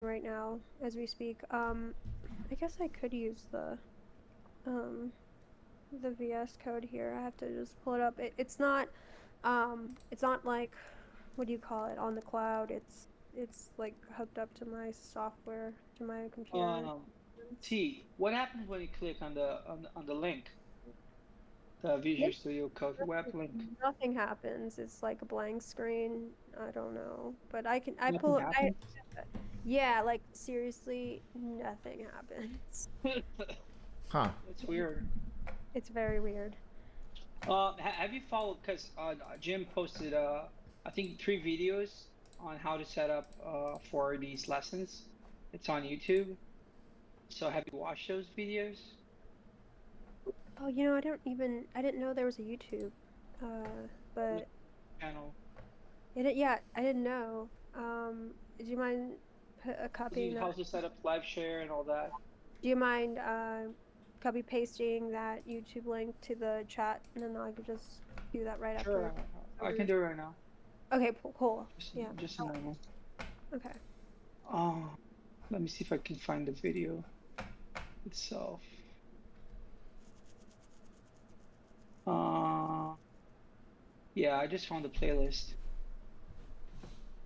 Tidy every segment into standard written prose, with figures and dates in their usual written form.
right now as we speak. I guess I could use um the VS code here. I have to just pull it up. It's not like, what do you call it, on the cloud. It's like hooked up to my software, to my computer. Um, T, what happens when you click on the link, the Visual Nope, Studio Code web link? nothing happens. It's like a blank screen. I don't know, but I Nothing pull it. I happens. Yeah, like seriously, nothing happens. Huh. That's weird. It's very weird. Have you followed? Because Jim posted, I think 3 videos on how to set up for these lessons. It's on YouTube. So have you watched those videos? Oh, I didn't know there was a YouTube. There's But a channel. yeah, I didn't know. Do you mind copying that? How to set up live share and all that. Do you mind copy pasting that YouTube link to the chat, and then I could just do that right after. Sure, I can do it right now. Okay, cool. Just, Yeah. just a moment. Okay. Oh, let me see if I can find the video itself. Uh, yeah, I just found the playlist.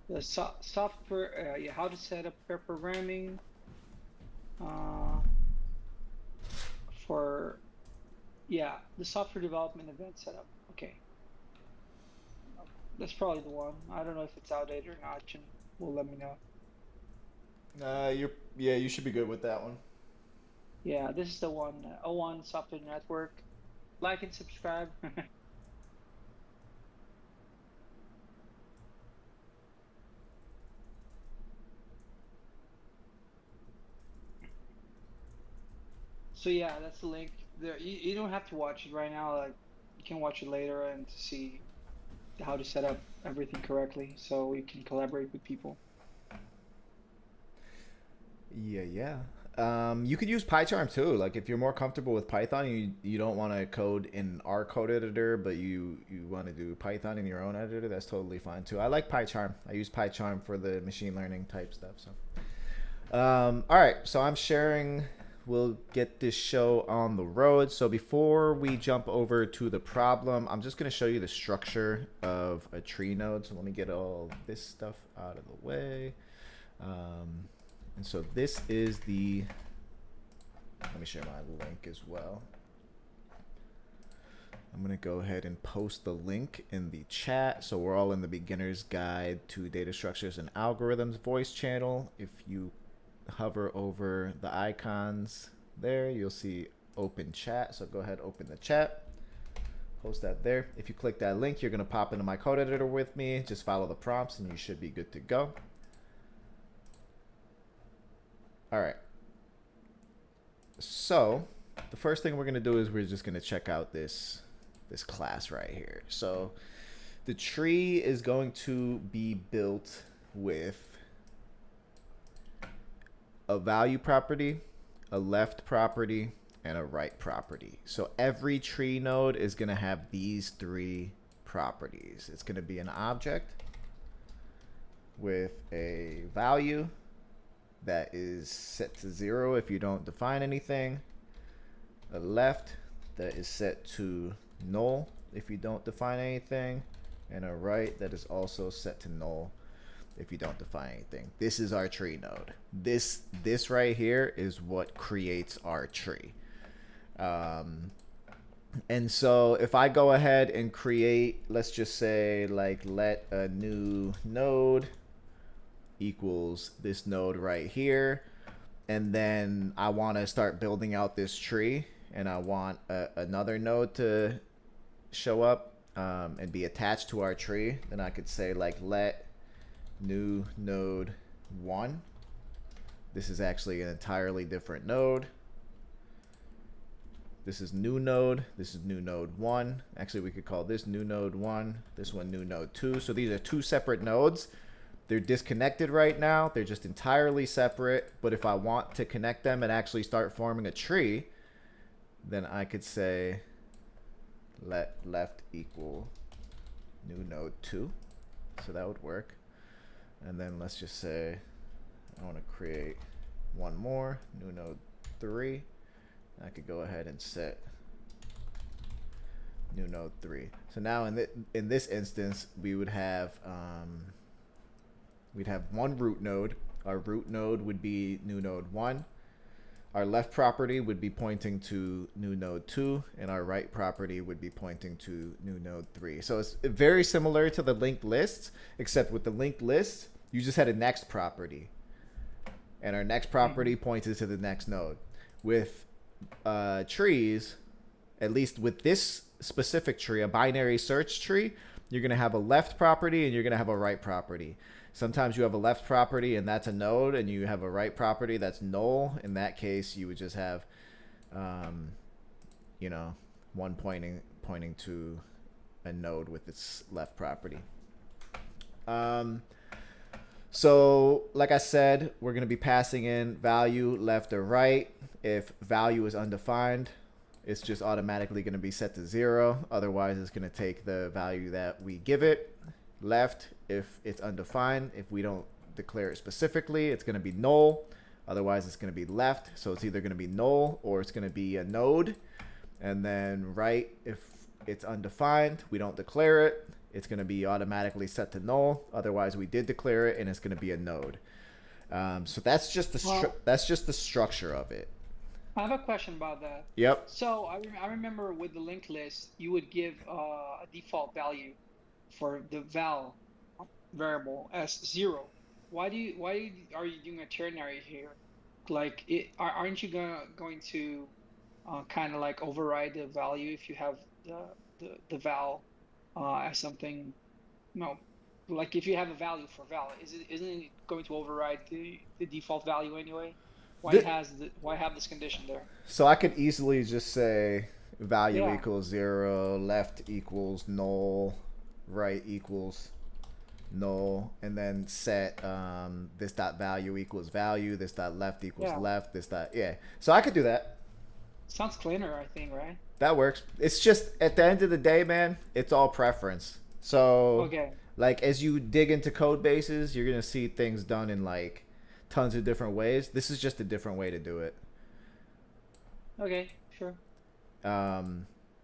The software, yeah, how to set up pair programming uh, for, yeah, the software development event setup. Okay, that's probably the one. I don't know if it's outdated or not. Jim will let me know. Yeah, you should be good with that one. Yeah, this is the one. O1 Software Network. Like and subscribe. So yeah, that's the link. There, you don't have to watch it right now. Like you can watch it later and to see how to set up everything correctly, so you can collaborate with people. Yeah, yeah. You could use PyCharm too. Like if you're more comfortable with Python, you don't want to code in our code editor, but you want to do Python in your own editor. That's totally fine too. I like PyCharm. I use PyCharm for the machine learning type stuff. So, all right. So I'm sharing. We'll get this show on the road. So before we jump over to the problem, I'm just going to show you the structure of a tree node. So let me get all this stuff out of the way. And so this is the, let me share my link as well. I'm going to go ahead and post the link in the chat. So we're all in the beginner's guide to data structures and algorithms voice channel. If you hover over the icons there, you'll see open chat. So go ahead, open the chat, post that there. If you click that link, you're going to pop into my code editor with me. Just follow the prompts and you should be good to go. All right. So the first thing we're going to do is we're just going to check out this class right here. So the tree is going to be built with a value property, a left property, and a right property. So every tree node is going to have these 3 properties. It's going to be an object with a value that is set to 0 if you don't define anything, a left that is set to null if you don't define anything, and a right that is also set to null if you don't define anything. This is our tree node. This right here is what creates our tree. And so if I go ahead and create, let's just say like let a new node equals this node right here, and then I want to start building out this tree, and I want another node to show up and be attached to our tree, then I could say like let new node 1. This is actually an entirely different node. This is new node. This is new node 1. Actually, we could call this new node 1. This one new node 2. So these are 2 separate nodes. They're disconnected right now. They're just entirely separate. But if I want to connect them and actually start forming a tree, then I could say let left equal new node 2. So that would work. And then let's just say I want to create one more, new node 3. I could go ahead and set new node 3. So now in this instance, we would have we'd have one root node. Our root node would be new node 1. Our left property would be pointing to new node 2, and our right property would be pointing to new node 3. So it's very similar to the linked lists, except with the linked list, you just had a next property, and our next property pointed to the next node. With trees, at least with this specific tree, a binary search tree, you're going to have a left property and you're going to have a right property. Sometimes you have a left property and that's a node, and you have a right property that's null. In that case, you would just have, you know, one pointing to a node with its left property. So like I said, we're going to be passing in value left or right. If value is undefined, it's just automatically going to be set to 0. Otherwise, it's going to take the value that we give it. Left, if it's undefined, if we don't declare it specifically, it's going to be null. Otherwise, it's going to be left. So it's either going to be null or it's going to be a node. And then right, if it's undefined, we don't declare it, it's going to be automatically set to null. Otherwise, we did declare it, and it's going to be a node. So that's just the structure of it. I have a question about that. Yep. So I remember with the linked list, you would give a default value for the val variable as 0. Why are you doing a ternary here? Like, aren't you going to kind of like override the value if you have the val as something? No, like if you have a value for val, isn't it going to override the default value anyway? Why have this condition there? So I could easily just say value equals 0, left equals null, right equals null, and then set this dot value equals value, this dot left equals left, this dot So I could do that. Sounds cleaner, I think, right? That works. It's just at the end of the day, man, it's all preference. So like as you dig into code bases, you're gonna see things done in like tons of different ways. This is just a different way to do it. Okay, sure.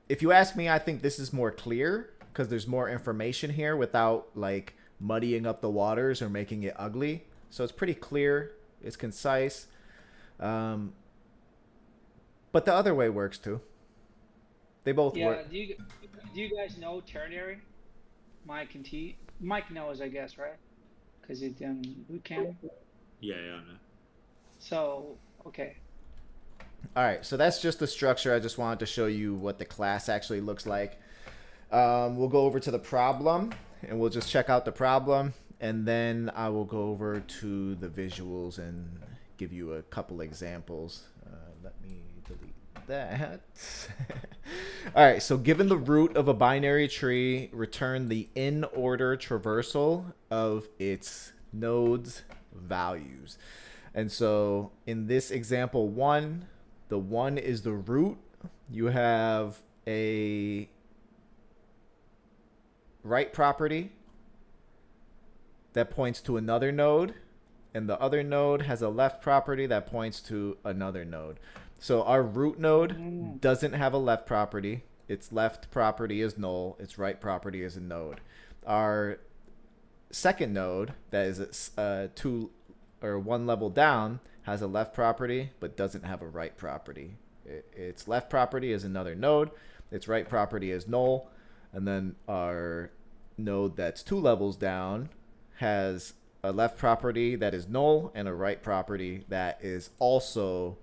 If you ask me, I think this is more clear because there's more information here without like muddying up the waters or making it ugly. So it's pretty clear. It's concise. But the other way works too. They both work. Do you guys know ternary? Mike and T. Mike knows, I guess, right? Because it's in bootcamp. Yeah, I know. So, okay. All right, so that's just the structure. I just wanted to show you what the class actually looks like. We'll go over to the problem, and we'll just check out the problem, and then I will go over to the visuals and give you a couple examples. Let me delete that. All right, so given the root of a binary tree, return the in-order traversal of its nodes values. And so in this example 1, the 1 is the root. You have a right property that points to another node, and the other node has a left property that points to another node. So our root node doesn't have a left property. Its left property is null. Its right property is a node. Our second node, that is one level down, has a left property but doesn't have a right property. Its left property is another node. Its right property is null. And then our node that's 2 levels down has a left property that is null and a right property that is also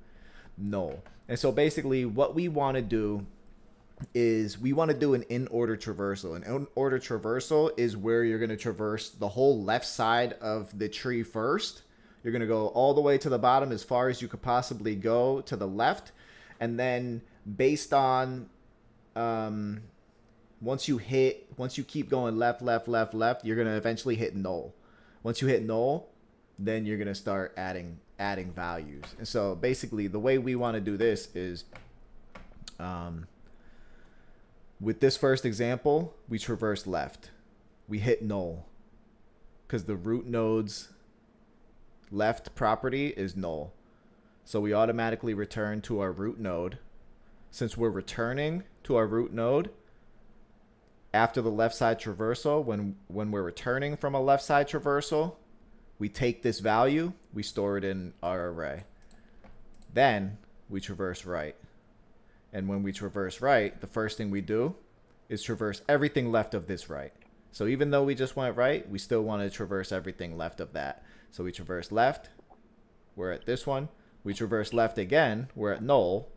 null. And so basically what we want to do is we want to do an in-order traversal. An in-order traversal is where you're going to traverse the whole left side of the tree first. You're going to go all the way to the bottom as far as you could possibly go to the left. And then based on once you keep going left, you're going to eventually hit null. Once you hit null, then you're going to start adding values. And so basically the way we want to do this is with this first example, we traverse left. We hit null because the root node's left property is null. So we automatically return to our root node. Since we're returning to our root node, after the left side traversal, when we're returning from a left side traversal, we take this value, we store it in our array. Then we traverse right. And when we traverse right, the first thing we do is traverse everything left of this right. So even though we just went right, we still want to traverse everything left of that. So we traverse left, we're at this one. We traverse left again, we're at null.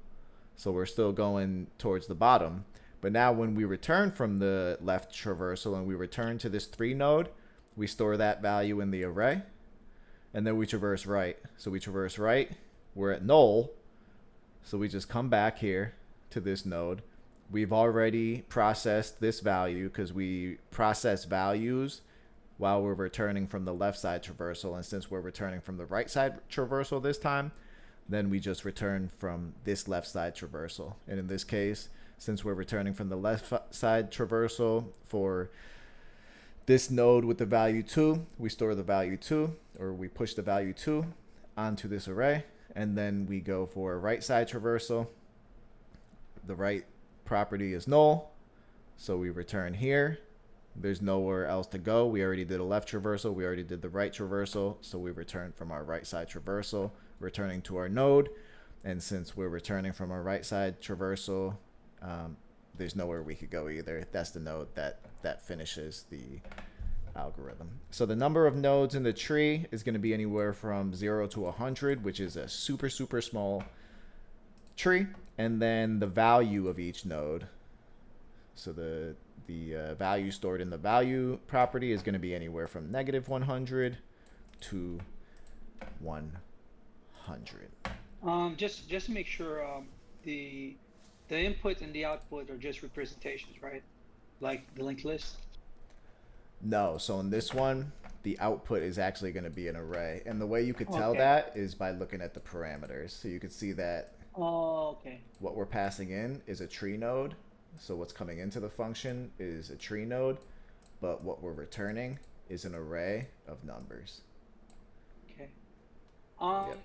So we're still going towards the bottom. But now when we return from the left traversal and we return to this 3 node, we store that value in the array. And then we traverse right. So we traverse right, we're at null. So we just come back here to this node. We've already processed this value because we process values while we're returning from the left side traversal. And since we're returning from the right side traversal this time, then we just return from this left side traversal. And in this case, since we're returning from the left side traversal for this node with the value 2, we store the value 2, or we push the value 2 onto this array. And then we go for a right side traversal. The right property is null. So we return here. There's nowhere else to go. We already did a left traversal. We already did the right traversal. So we return from our right side traversal, returning to our node. And since we're returning from our right side traversal, there's nowhere we could go either. That's the node that finishes the algorithm. So the number of nodes in the tree is going to be anywhere from 0 to 100, which is a super, super small tree. And then the value of each node. So the value stored in the value property is going to be anywhere from -100 to 100. Just to make sure, the input and the output are just representations, right? Like the linked list. No, so in this one, the output is actually going to be an array, and the way you could tell Okay. that is by looking at the parameters. So you could see that Oh, okay. what we're passing in is a tree node. So what's coming into the function is a tree node, but what we're returning is an array of numbers. Okay. Yep.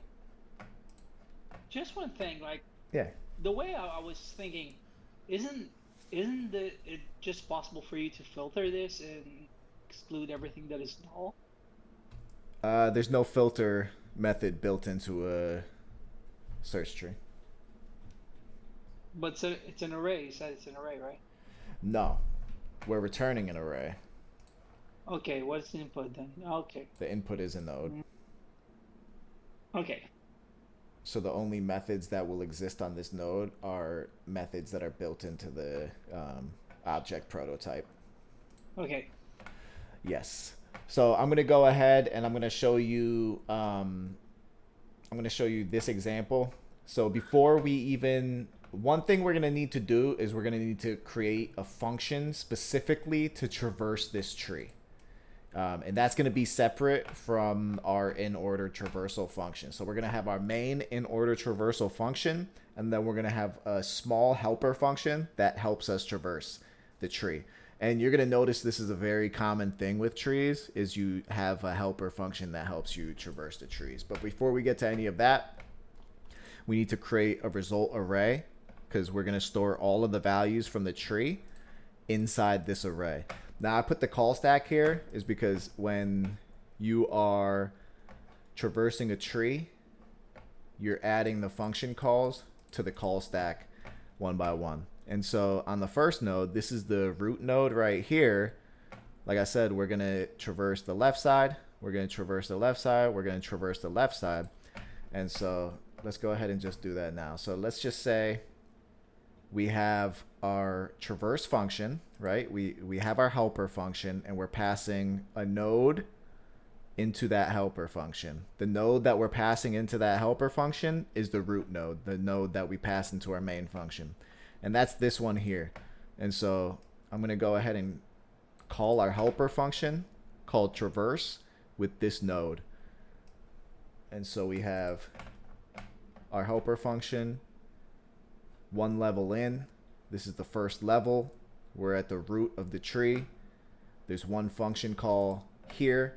Just one thing, like Yeah. the way I was thinking, isn't it just possible for you to filter this and exclude everything that is null? There's no filter method built into a search tree. But it's an array. You said it's an array, right? No, we're returning an array. Okay, what's the input then? Okay. The input is a node. Okay. So the only methods that will exist on this node are methods that are built into the object prototype. Okay. Yes. So I'm going to go ahead and I'm going to show you this example. So before we even, one thing we're going to need to do is we're going to need to create a function specifically to traverse this tree. And that's going to be separate from our Inorder traversal function. So we're going to have our main Inorder traversal function, and then we're going to have a small helper function that helps us traverse the tree. And you're going to notice this is a very common thing with trees, is you have a helper function that helps you traverse the trees. But before we get to any of that, we need to create a result array, because we're going to store all of the values from the tree inside this array. Now I put the call stack here is because when you are traversing a tree, you're adding the function calls to the call stack one by one. And so on the first node, this is the root node right here. Like I said, we're going to traverse the left side. We're going to traverse the left side. We're going to traverse the left side. And so let's go ahead and just do that now. So let's just say we have our traverse function, right? We have our helper function, and we're passing a node into that helper function. The node that we're passing into that helper function is the root node, the node that we pass into our main function. And that's this one here. And so I'm going to go ahead and call our helper function called traverse with this node. And so we have our helper function one level in. This is the first level. We're at the root of the tree. There's one function call here.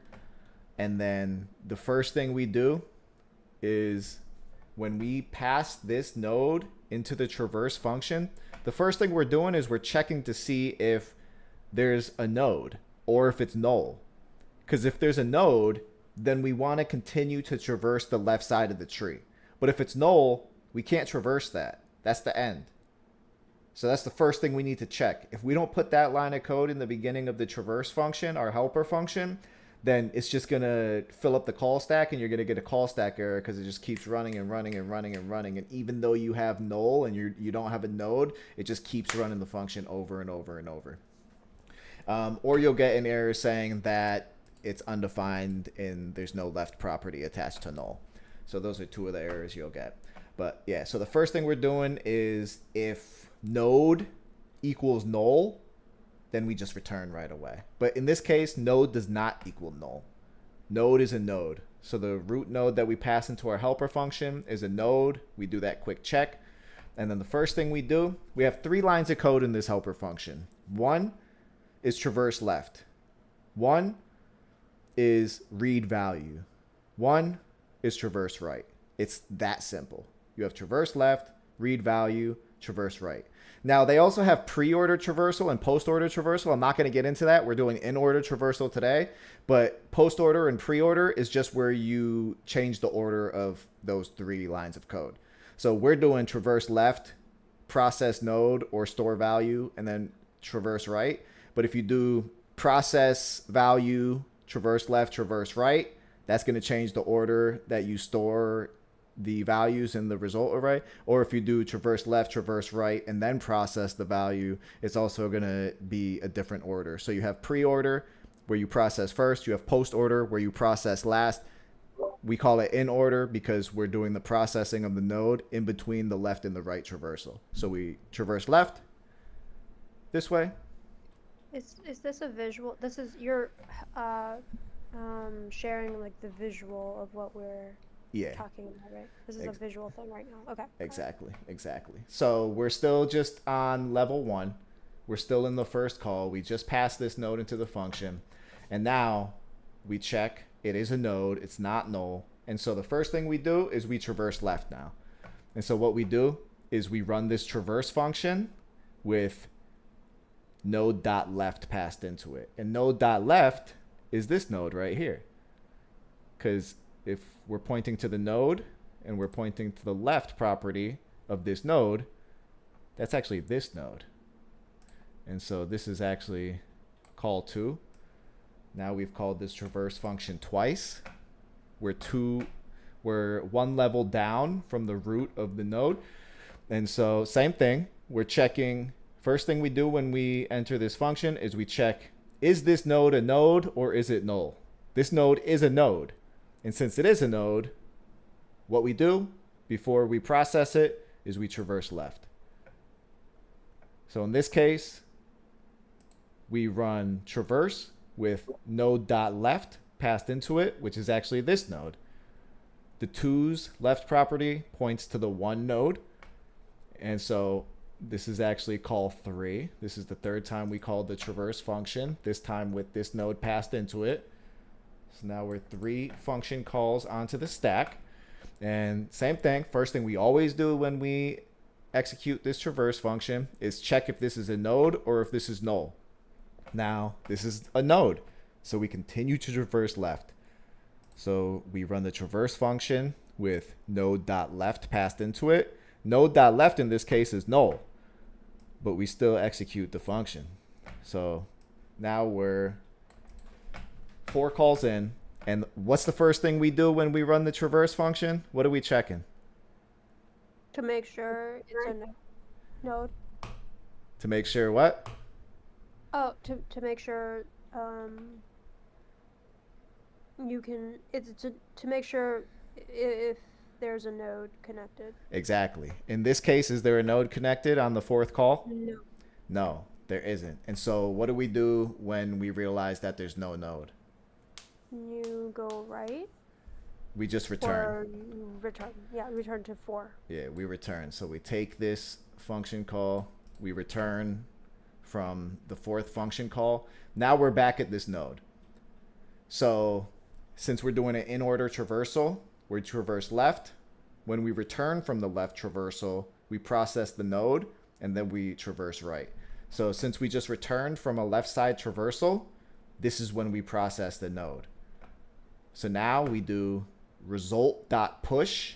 And then the first thing we do is when we pass this node into the traverse function, the first thing we're doing is we're checking to see if there's a node or if it's null. Because if there's a node, then we want to continue to traverse the left side of the tree. But if it's null, we can't traverse that. That's the end. So that's the first thing we need to check. If we don't put that line of code in the beginning of the traverse function, our helper function, then it's just going to fill up the call stack and you're going to get a call stack error because it just keeps running and running and running and running. And even though you have null and you don't have a node, it just keeps running the function over and over and over. Or you'll get an error saying that it's undefined and there's no left property attached to null. So those are two of the errors you'll get. But yeah, so the first thing we're doing is if node equals null, then we just return right away. But in this case, node does not equal null. Node is a node. So the root node that we pass into our helper function is a node. We do that quick check. And then the first thing we do, we have 3 lines of code in this helper function. 1 is traverse left. 1 is read value. 1 is traverse right. It's that simple. You have traverse left, read value, traverse right. Now, they also have pre-order traversal and post-order traversal. I'm not going to get into that. We're doing in-order traversal today. But post-order and pre-order is just where you change the order of those 3 lines of code. So we're doing traverse left, process node, or store value, and then traverse right. But if you do process value, traverse left, traverse right, that's going to change the order that you store the values in the result array. Or if you do traverse left, traverse right, and then process the value, it's also going to be a different order. So you have pre-order where you process first. You have post-order where you process last. We call it in order because we're doing the processing of the node in between the left and the right traversal. So we traverse left this way. Is this a visual? This is you're sharing like the visual of what we're talking about, right? This is a visual thing right now. Okay. Exactly. So we're still just on level 1. We're still in the first call. We just passed this node into the function. And now we check it is a node. It's not null. And so the first thing we do is we traverse left now. And so what we do is we run this traverse function with node.left passed into it. And node.left is this node right here. Because if we're pointing to the node and we're pointing to the left property of this node, that's actually this node. And so this is actually call 2. Now we've called this traverse function twice. We're 1 level down from the root of the node. And so same thing, we're checking. First thing we do when we enter this function is we check, is this node a node or is it null? This node is a node. And since it is a node, what we do before we process it is we traverse left. So in this case, we run traverse with node.left passed into it, which is actually this node. The 2's left property points to the 1 node. And so this is actually call 3. This is the 3rd time we called the traverse function, this time with this node passed into it. So now we're 3 function calls onto the stack. And same thing, first thing we always do when we execute this traverse function is check if this is a node or if this is null. Now, this is a node, so we continue to traverse left. So we run the traverse function with node.left passed into it. Node.left in this case is null, but we still execute the function. So now we're 4 calls in. And what's the first thing we do when we run the traverse function? What are we checking? To make sure it's a node. To make sure what? Oh, to make sure you can to make sure if there's a node connected. Exactly. In this case, is there a node connected on the 4th call? No. No, there isn't. And so what do we do when we realize that there's no node? You go right. We just return. Or you return. Yeah, return to 4. Yeah, we return. So we take this function call, we return from the 4th function call. Now we're back at this node. So since we're doing an in order traversal, we traverse left. When we return from the left traversal, we process the node, and then we traverse right. So since we just returned from a left side traversal, this is when we process the node. So now we do result.push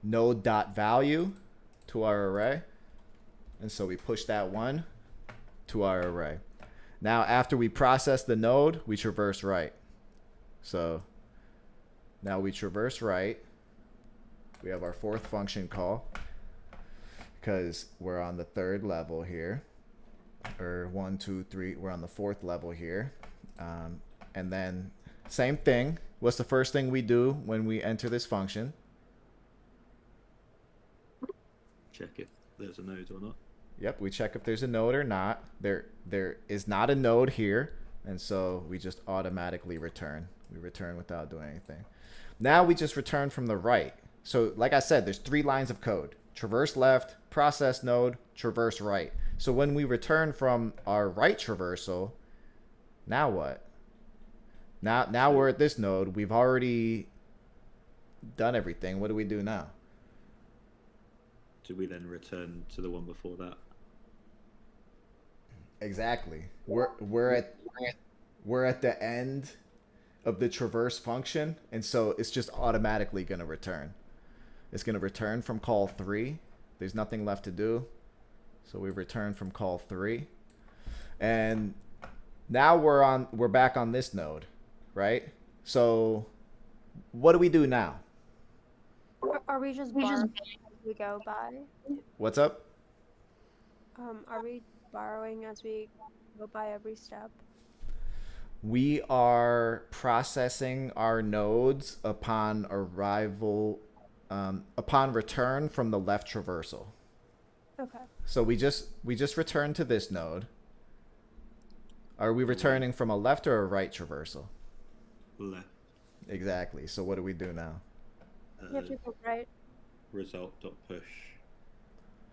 node.value to our array. And so we push that one to our array. Now after we process the node, we traverse right. So now we traverse right. We have our fourth function call because we're on the third level here. Or 1, 2, 3, we're on the fourth level here. And then same thing. What's the first thing we do when we enter this function? Check if there's a node or not. Yep, we check if there's a node or not. There is not a node here, and so we just automatically return. We return without doing anything. Now we just return from the right. So like I said, there's 3 lines of code. Traverse left, process node, traverse right. So when we return from our right traversal, now what? Now we're at this node. We've already done everything. What do we do now? Do we then return to the one before that? Exactly. We're at the end of the traverse function, and so it's just automatically going to return. It's going to return from call 3. There's nothing left to do. So we return from call 3. And now we're back on this node, right? So what do we do now? Are we just borrowing as we go by? What's up? Are we borrowing as we go by every step? We are processing our nodes upon arrival, upon return from the left traversal. Okay. So we just return to this node. Are we returning from a left or a right traversal? Left. Exactly. So what do we do now? You have to go right. Result.push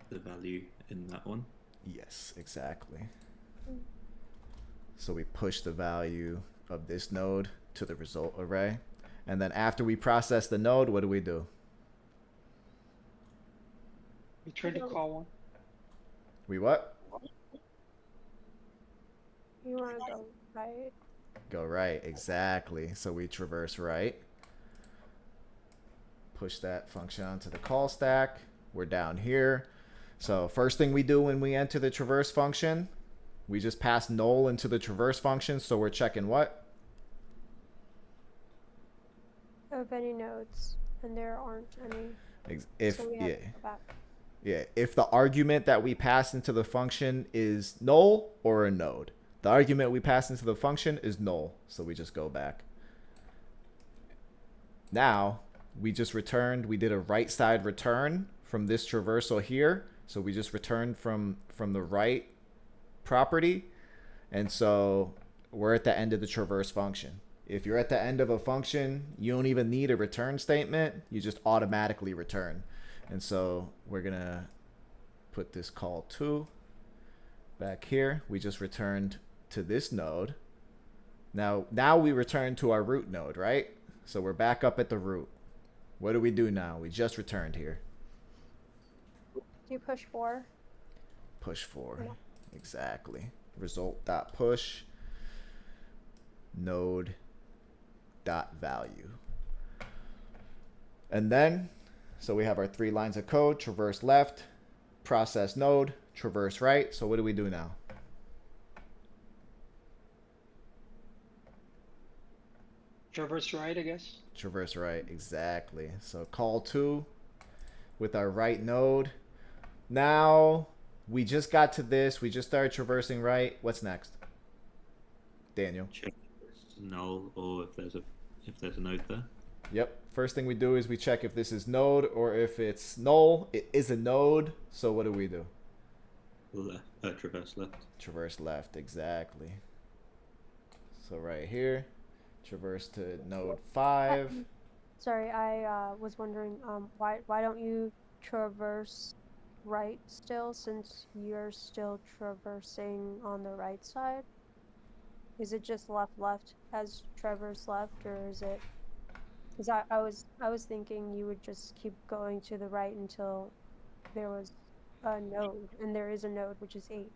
the value in that one. Yes, exactly. So we push the value of this node to the result array. And then after we process the node, what do we do? Return to call 1. We what? You want to go right. Go right, exactly. So we traverse right. Push that function onto the call stack. We're down here. So first thing we do when we enter the traverse function, we just pass null into the traverse function. So we're checking what? Of any nodes, and there aren't any. If So we have yeah. to go back. Yeah, if the argument that we pass into the function is null or a node. The argument we pass into the function is null, so we just go back. Now, we just returned, we did a right side return from this traversal here. So we just returned from the right property. And so we're at the end of the traverse function. If you're at the end of a function, you don't even need a return statement. You just automatically return. And so we're going to put this call 2 back here. We just returned to this node. Now we return to our root node, right? So we're back up at the root. What do we do now? We just returned here. Do you push 4? Push 4. Yeah. Exactly. Result.push node.value. And then, so we have our 3 lines of code: traverse left, process node, traverse right. So what do we do now? Traverse right, I guess. Traverse right, exactly. So call 2 with our right node. Now we just got to this. We just started traversing right. What's next? Daniel. Check if it's null or if there's a node there. Yep. First thing we do is we check if this is node, or if it's null. It is a node. So what do we do? Traverse left. Traverse left, exactly. So right here, traverse to node 5. Sorry, I was wondering, why don't you traverse right still, since you're still traversing on the right side? Is it just left as traverse left, or is it? Because I was thinking you would just keep going to the right until there was a node, and there is a node which is 8.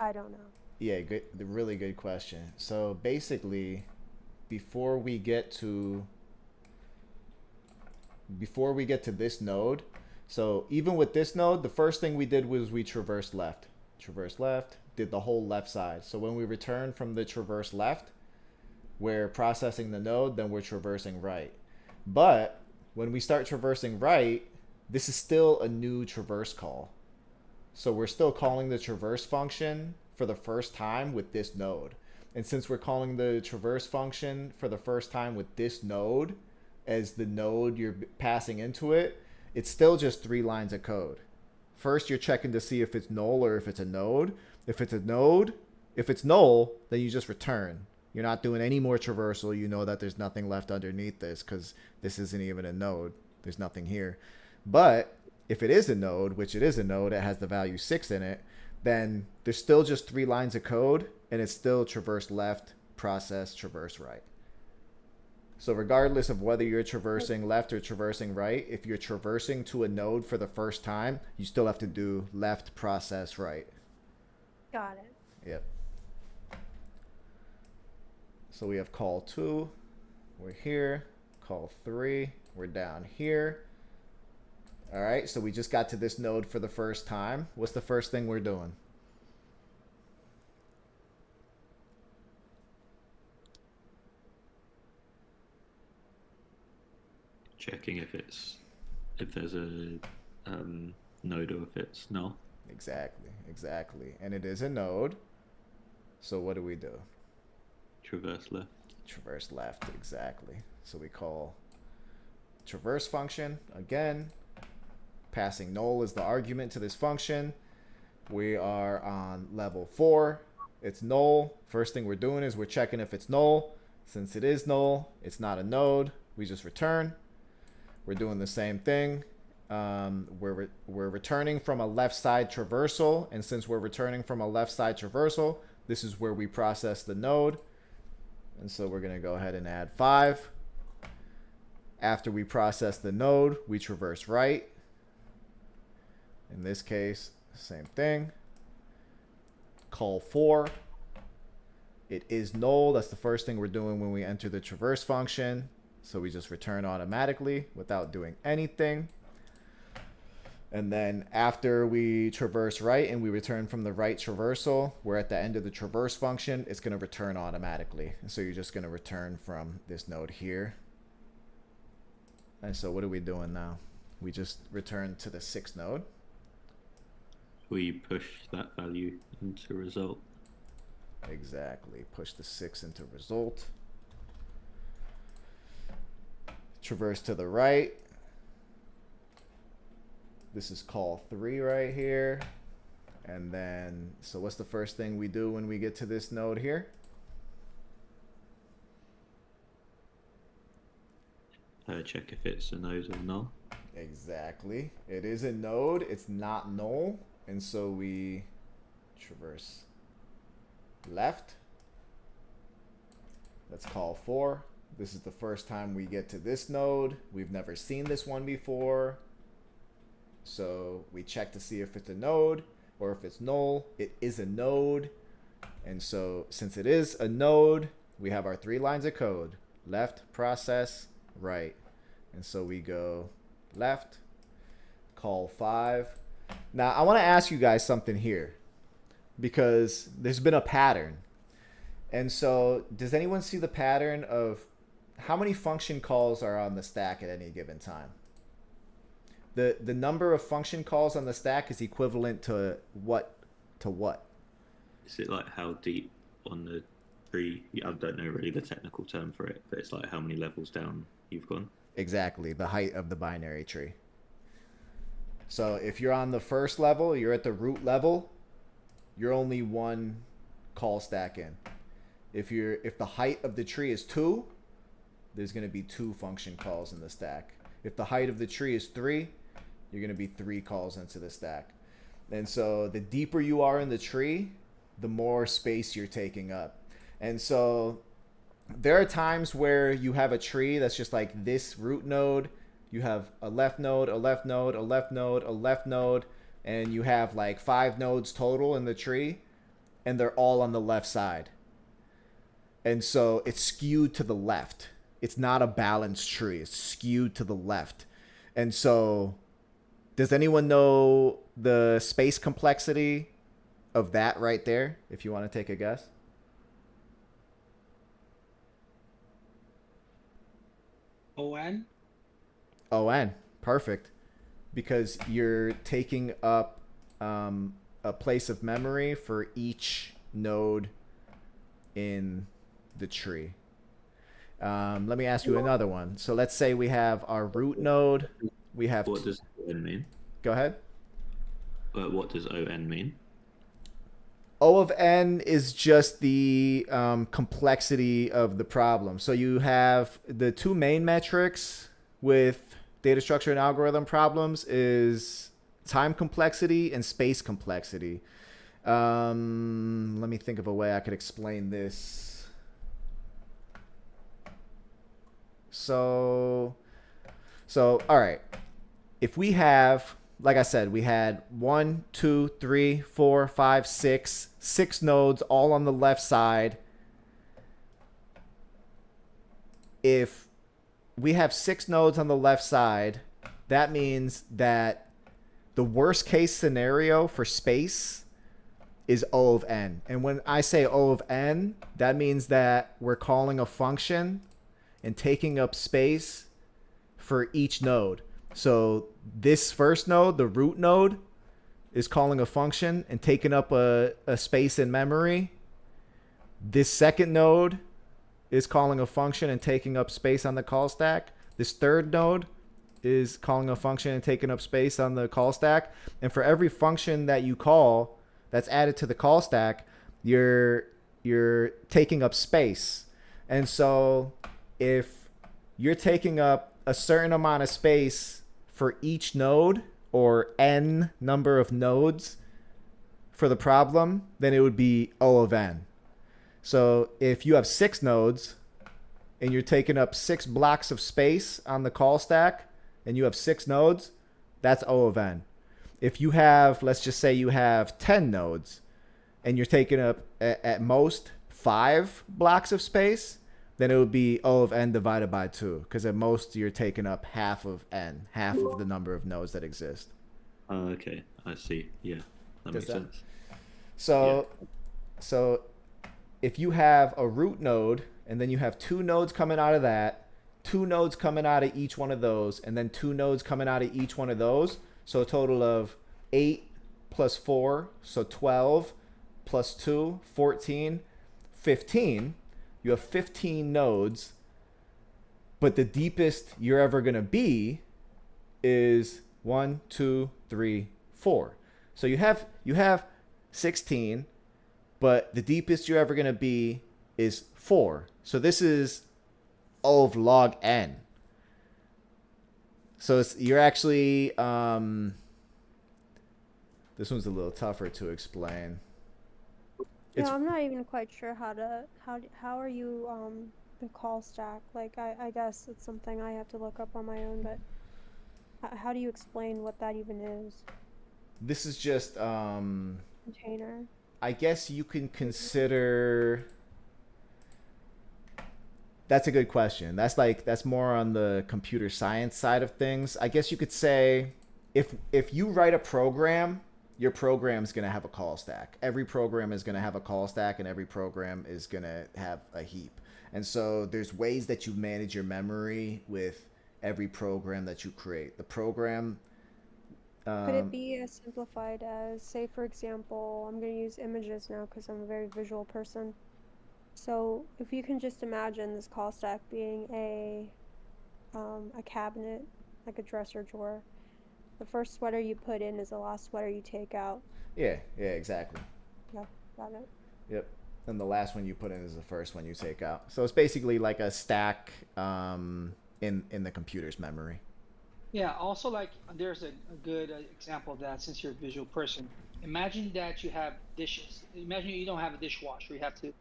I don't know. Yeah, good. The really good question. So basically, before we get to this node, so even with this node, the first thing we did was we traversed left. Traverse left, did the whole left side. So when we return from the traverse left, we're processing the node, then we're traversing right. But when we start traversing right, this is still a new traverse call. So we're still calling the traverse function for the first time with this node. And since we're calling the traverse function for the first time with this node as the node you're passing into it, it's still just 3 lines of code. First, you're checking to see if it's null or if it's a node. If it's a node, if it's null, then you just return. You're not doing any more traversal. You know that there's nothing left underneath this because this isn't even a node. There's nothing here. But if it is a node, which it is a node, it has the value 6 in it, then there's still just 3 lines of code, and it's still traverse left, process, traverse right. So regardless of whether you're traversing left or traversing right, if you're traversing to a node for the first time, you still have to do left, process, right. Got it. Yep. So we have call 2, we're here. Call 3, we're down here. All right, so we just got to this node for the first time. What's the first thing we're doing? Checking if there's a node or if it's null. Exactly. And it is a node. So what do we do? Traverse left. Traverse left, exactly. So we call traverse function again. Passing null is the argument to this function. We are on level 4. It's null. First thing we're doing is we're checking if it's null. Since it is null, it's not a node. We just return. We're doing the same thing. We're returning from a left side traversal. And since we're returning from a left side traversal, this is where we process the node. And so we're going to go ahead and add 5. After we process the node, we traverse right. In this case, same thing. Call 4. It is null. That's the first thing we're doing when we enter the traverse function. So we just return automatically without doing anything. And then after we traverse right and we return from the right traversal, we're at the end of the traverse function. It's going to return automatically. And so you're just going to return from this node here. And so what are we doing now? We just return to the 6th node. We push that value into result. Exactly. Push the 6 into result. Traverse to the right. This is call 3 right here. And then, so what's the first thing we do when we get to this node here? Check if it's a node or null. Exactly. It is a node. It's not null. And so we traverse left. Let's call 4. This is the first time we get to this node. We've never seen this one before. So we check to see if it's a node or if it's null. It is a node. And so since it is a node, we have our 3 lines of code. Left, process, right. And so we go left, call 5. Now I want to ask you guys something here because there's been a pattern. And so does anyone see the pattern of how many function calls are on the stack at any given time? The number of function calls on the stack is equivalent to what? Is it like how deep on the tree? I don't know really the technical term for it, but it's like how many levels down you've gone. Exactly, the height of the binary tree. So if you're on the first level, you're at the root level, you're only 1 call stack in. If the height of the tree is 2, there's going to be 2 function calls in the stack. If the height of the tree is 3, you're going to be 3 calls into the stack. And so the deeper you are in the tree, the more space you're taking up. And so there are times where you have a tree that's just like this root node, you have a left node, a left node, a left node, a left node, and you have like 5 nodes total in the tree, and they're all on the left side. And so it's skewed to the left. It's not a balanced tree. It's skewed to the left. And so does anyone know the space complexity of that right there, if you want to take a guess? ON? ON. Perfect. Because you're taking up a place of memory for each node in the tree. Let me ask you another one. So let's say we have our root node. We have. What does ON mean? Go ahead. What does ON mean? O of n is just the complexity of the problem. So you have the 2 main metrics with data structure and algorithm problems is time complexity and space complexity. Let me think of a way I could explain this. So all right. If we have, like I said, we had 1, 2, 3, 4, 5, 6 nodes all on the left side. If we have 6 nodes on the left side, that means that the worst case scenario for space is O of n. And when I say O of n, that means that we're calling a function and taking up space for each node. So this first node, the root node, is calling a function and taking up a space in memory. This second node is calling a function and taking up space on the call stack. This third node is calling a function and taking up space on the call stack. And for every function that you call that's added to the call stack, you're taking up space. And so if you're taking up a certain amount of space for each node, or n number of nodes for the problem, then it would be O of n. So if you have 6 nodes and you're taking up 6 blocks of space on the call stack and you have 6 nodes, that's O of n. If you have, let's just say you have 10 nodes and you're taking up at most 5 blocks of space, then it would be O of n divided by 2, because at most you're taking up half of n, half of the number of nodes that exist. Okay, I see. Yeah, that makes sense. So if you have a root node and then you have 2 nodes coming out of that, 2 nodes coming out of each one of those, and then 2 nodes coming out of each one of those, so a total of 8 plus 4, so 12 plus 2, 14, 15. You have 15 nodes, but the deepest you're ever going to be is 1, 2, 3, 4. So you have 16, but the deepest you're ever going to be is 4. So this is O of log n. So you're actually this one's a little tougher to explain. Yeah, I'm not even quite sure how are you the call stack? Like I guess it's something I have to look up on my own, but how do you explain what that even is? This is just Container. I guess you can consider. That's a good question. That's more on the computer science side of things. I guess you could say if you write a program, your program's going to have a call stack. Every program is going to have a call stack, and every program is going to have a heap. And so there's ways that you manage your memory with every program that you create. The program. Could it be as simplified as, say, for example, I'm going to use images now because I'm a very visual person. So if you can just imagine this call stack being a cabinet, like a dresser drawer. The first sweater you put in is the last sweater you take out. Yeah, exactly. Yeah, got it. Yep. And the last one you put in is the first one you take out. So it's basically like a stack in the computer's memory. Yeah, also like there's a good example of that since you're a visual person. Imagine that you have dishes. Imagine you don't have a dishwasher. You have to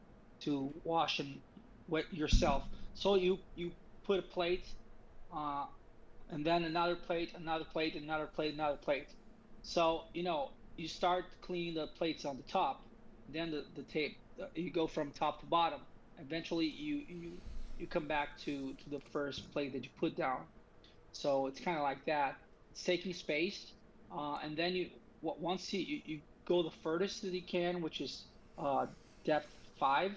to wash and wet yourself. So you put a plate, and then another plate, another plate, another plate, another plate. So you start cleaning the plates on the top, then the tape. You go from top to bottom. Eventually, you come back to the first plate that you put down. So it's kind of like that. It's taking space, and then once you go the furthest that you can, which is depth 5.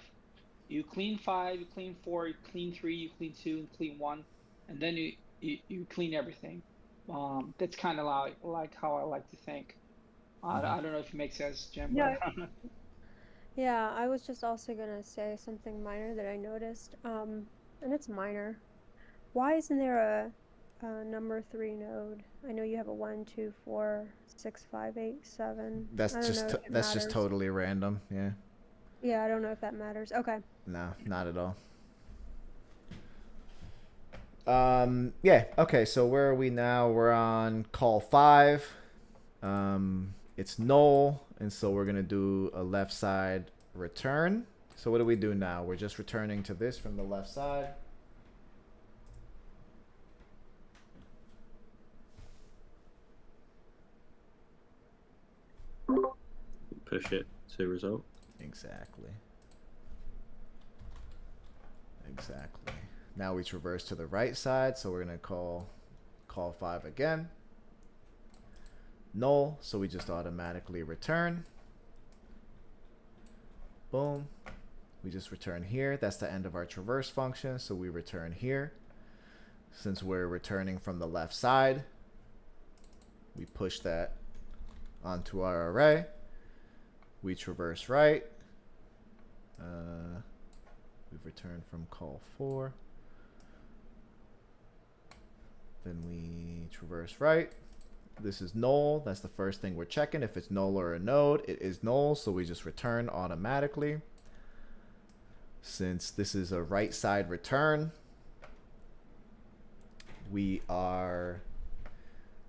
You clean 5, you clean 4, you clean 3, you clean 2, and clean 1, and then you clean everything. That's kind of like how I like to think. Mm-hmm. I don't know if it makes sense, Jim, but Yeah. Yeah, I was just also gonna say something minor that I noticed, and it's minor. Why isn't there a number 3 node? I know you have a 1, 2, 4, 6, 5, 8, 7. I don't know if it That's just matters. totally random. Yeah. Yeah, I don't know if that matters. Okay. No, not at all. Yeah. Okay. So where are we now? We're on call 5. It's null, and so we're gonna do a left side return. So what do we do now? We're just returning to this from the left side. Push it to result. Exactly. Exactly. Now we traverse to the right side, so we're gonna call 5 again. Null, so we just automatically return. Boom. We just return here. That's the end of our traverse function, so we return here. Since we're returning from the left side, we push that onto our array. We traverse right. We've returned from call 4. Then we traverse right. This is null. That's the first thing we're checking. If it's null or a node, it is null, so we just return automatically. Since this is a right side return, we are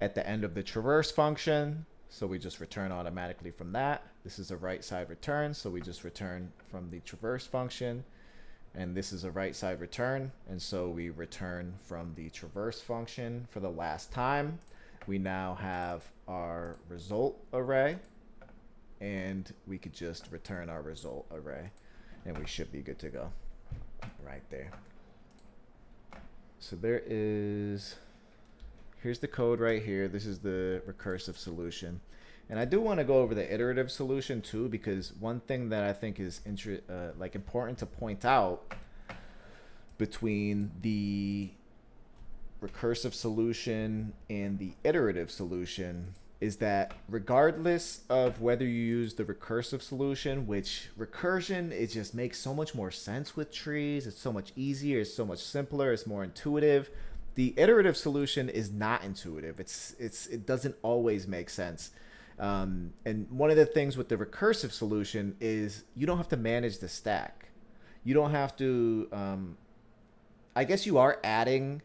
at the end of the traverse function, so we just return automatically from that. This is a right side return, so we just return from the traverse function. And this is a right side return, and so we return from the traverse function for the last time. We now have our result array, and we could just return our result array, and we should be good to go right there. So here's the code right here. This is the recursive solution. And I do want to go over the iterative solution too, because one thing that I think is important to point out between the recursive solution and the iterative solution is that regardless of whether you use the recursive solution, which recursion, it just makes so much more sense with trees. It's so much easier. It's so much simpler. It's more intuitive. The iterative solution is not intuitive. It doesn't always make sense. And one of the things with the recursive solution is you don't have to manage the stack. You don't have to, I guess you are adding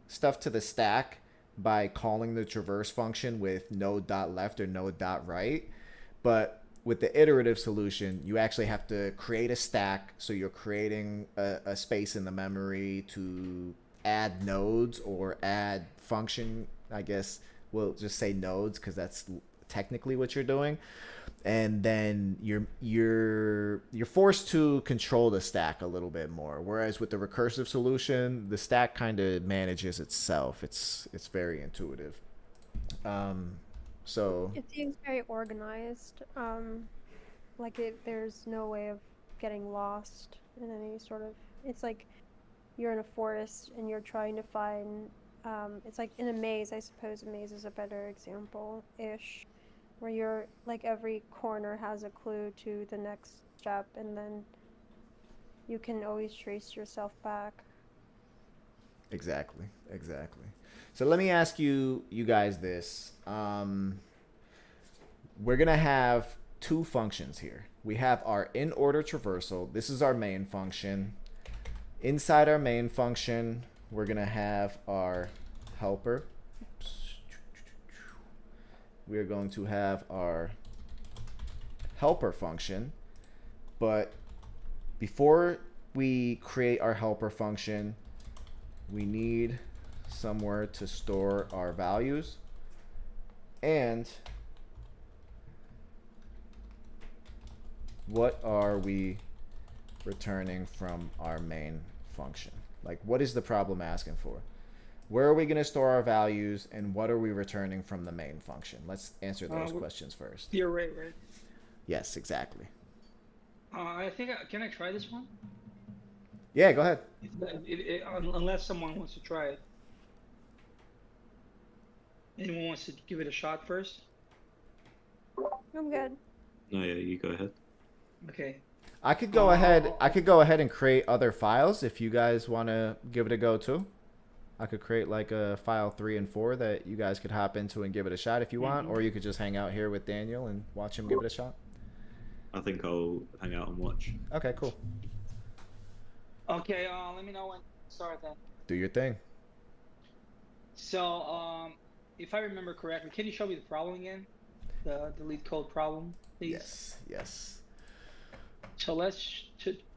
stuff to the stack by calling the traverse function with node.left or node.right. But with the iterative solution, you actually have to create a stack. So you're creating a space in the memory to add nodes or add function. I guess we'll just say nodes because that's technically what you're doing. And then you're forced to control the stack a little bit more. Whereas with the recursive solution, the stack kind of manages itself. It's very intuitive. So It seems very organized. There's no way of getting lost in any sort of. It's like you're in a forest and you're trying to find. It's like in a maze. I suppose a maze is a better example-ish, where you're like every corner has a clue to the next step, and then you can always trace yourself back. exactly. So let me ask you guys this. We're gonna have two functions here. We have our in-order traversal. This is our main function. Inside our main function, we're gonna have our helper. We're going to have our helper function, but before we create our helper function, we need somewhere to store our values, and what are we returning from our main function? Like, what is the problem asking for? Where are we going to store our values, and what are we returning from the main function? Let's answer those questions first. The array, right? Yes, exactly. I think can I try this one? Yeah, go ahead. Unless someone wants to try it. Anyone wants to give it a shot first? I'm good. No, yeah, you go ahead. Okay. I could go ahead. I could go ahead and create other files if you guys want to give it a go too. I could create like a file 3 and 4 that you guys could hop into and give it a shot if you want, or you could just hang out here with Daniel and watch him give it a shot. I think I'll hang out and watch. Okay, cool. Okay, let me know when to start then. Do your thing. So, if I remember correctly, can you show me the problem again? The LeetCode problem, please? Yes, yes. So let's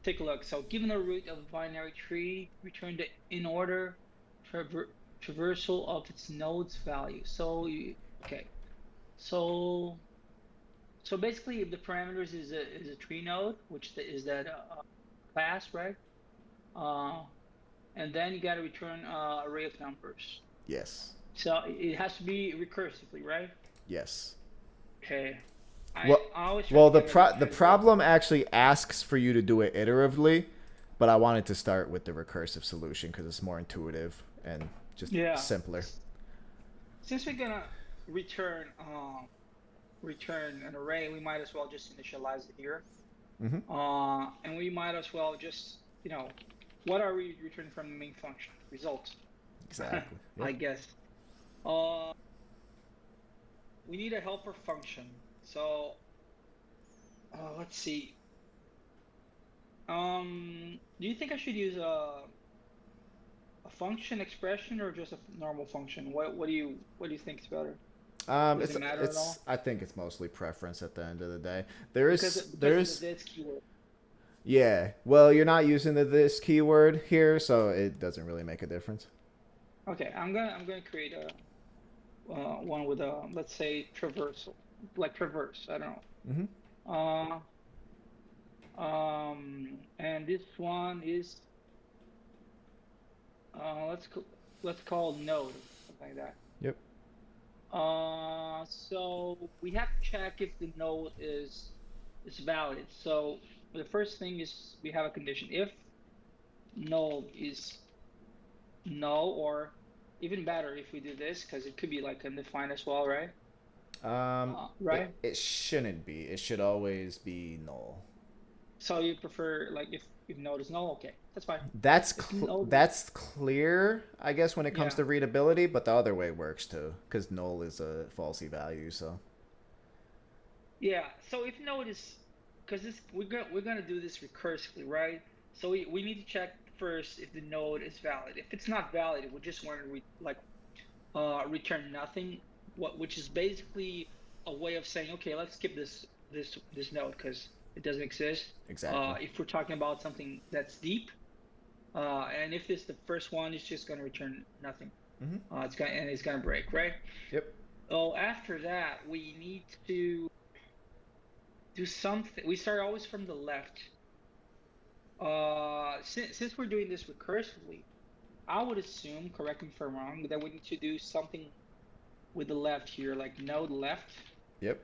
take a look. So given the root of a binary tree, return the Inorder traversal of its node's value. So okay. So basically, if the parameters is a tree node, which is that class, right? And then you got to return array of numbers. Yes. So it has to be recursively, right? Yes. Okay. Well, the problem actually asks for you to do it iteratively, but I wanted to start with the recursive solution because it's more intuitive and just simpler. Since we're gonna return an array, we might as well just initialize it here. And we might as well just, what are we returning from the main function? Result. Exactly. Yep. I guess. We need a helper function. So, let's see. Do you think I should use a function expression or just a normal function? What do you think is better? Does it matter at all? I think it's mostly preference at the end of the day. There's of the this keyword. Yeah. Well, you're not using the this keyword here, so it doesn't really make a difference. Okay, I'm gonna create a one with a, let's say, traversal, like traverse. I don't know. And this one is let's call node, something like that. Yep. So we have to check if the node is valid. So the first thing is we have a condition. If node is null, or even better if we do this, because it could be like undefined as well, right? Right? It shouldn't be. It should always be null. So you prefer like if node is null? Okay, that's fine. That's clear, I guess, when it comes to readability, but the other way works too, because null is a falsy value. So yeah. So if node is, because we're gonna do this recursively, right? So we need to check first if the node is valid. If it's not valid, we just want to return nothing, which is basically a way of saying, okay, let's skip this node because it doesn't exist. Exactly. If we're talking about something that's deep, and if it's the first one, it's just going to return nothing. It's gonna break, right? Yep. Oh, after that, we need to do something. We start always from the left. Since we're doing this recursively, I would assume, correct me if I'm wrong, that we need to do something with the left here, like node left. Yep.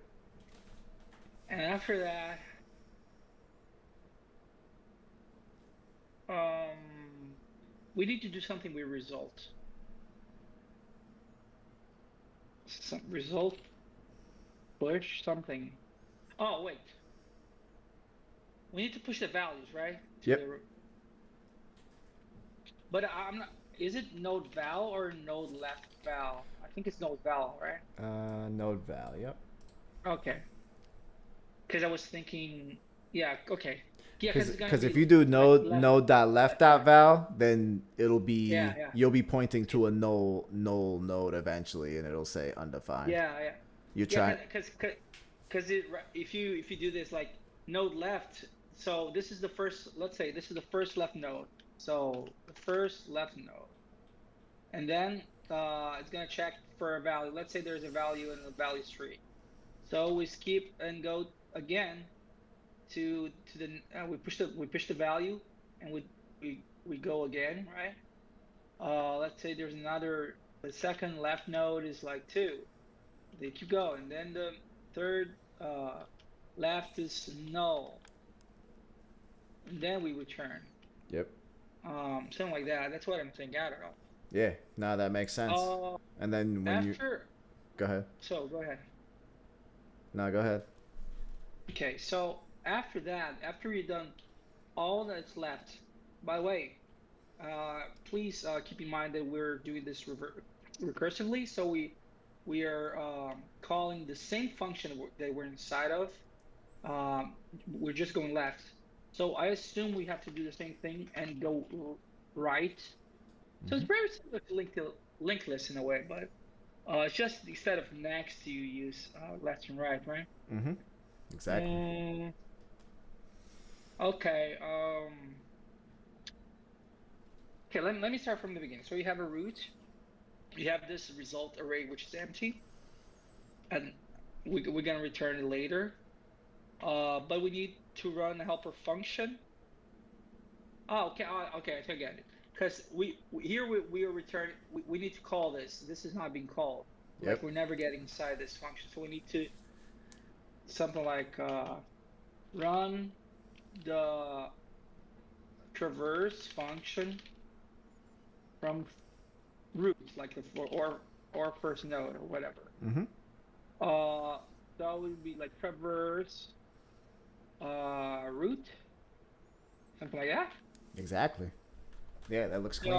And after that, we need to do something with result. Some result push something. Oh wait. We need to push the values, right? Yep. But I'm not. Is it node val or node left val? I think it's node val, right? Node val. Yep. Okay. Because I was thinking, yeah. Okay. Yeah. Because if you do node dot left dot val, then it'll be you'll be pointing to a null node eventually, and it'll say undefined. Yeah. You try. Because if you do this like node left So this is the first. Let's say this is the first left node. So the first left node, and then it's gonna check for a value. Let's say there's a value in the value tree. So we skip and go again to the we push the value, and we go again, right? Let's say there's another, the second left node is like 2. They keep going. Then the third left is null. And then we return. Yep. Something like that. That's what I'm thinking. I don't know. Yeah. No, that makes sense. And then when go ahead. So go ahead. No, go ahead. Okay. So after that, after you've done all that's left, by the way, please keep in mind that we're doing this recursively. So we are calling the same function that we're inside of. We're just going left. So I assume we have to do the same thing and go right. So it's very similar to linked list in a way, but it's just instead of next, you use left and right, right? Mm-hmm. Exactly. Okay. Okay. Let me start from the beginning. So you have a root. You have this result array which is empty, and we're gonna return it later. But we need to run a helper function. Oh, okay. Okay, I get it. Because we are returning. We need to call this. This is not being called. Yep. Like we're never getting inside this function. So we need to something like run the traverse function from root, like the or first node or whatever. Mm-hmm. That would be like traverse root, something like that. Exactly. Yeah, that looks clean.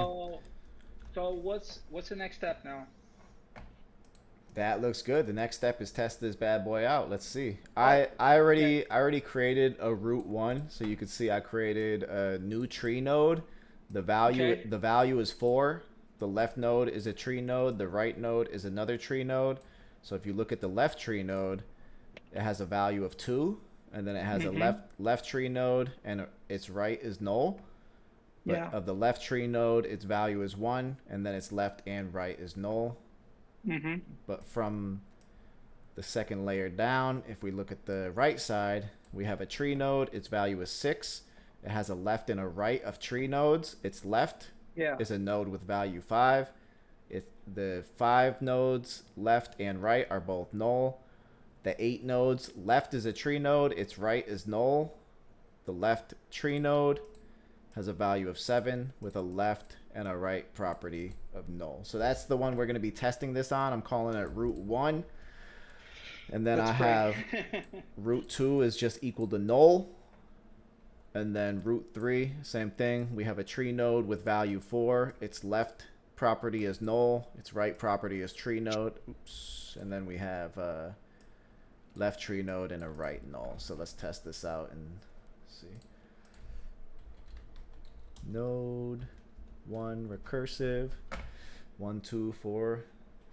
So what's the next step now? That looks good. The next step is test this bad boy out. Let's see. I already created a root 1, so you can see I created a new tree node. The value is 4. The left node is a tree node. The right node is another tree node. So if you look at the left tree node, it has a value of 2, and then it has a left tree node, and its right is null. But of the left tree node, its value is 1, and then its left and right is null. But from the second layer down, if we look at the right side, we have a tree node. Its value is 6. It has a left and a right of tree nodes. Its left is a node with value 5. The 5 nodes, left and right, are both null. The 8 nodes, left is a tree node. Its right is null. The left tree node has a value of 7 with a left and a right property of null. So that's the one we're going to be testing this on. I'm calling it root 1. And then I have root 2 is just equal to null. And then root 3, same thing. We have a tree node with value 4. Its left property is null. Its right property is tree node. Oops. And then we have a left tree node and a right null. So let's test this out and see. Node 1 recursive 1 2 4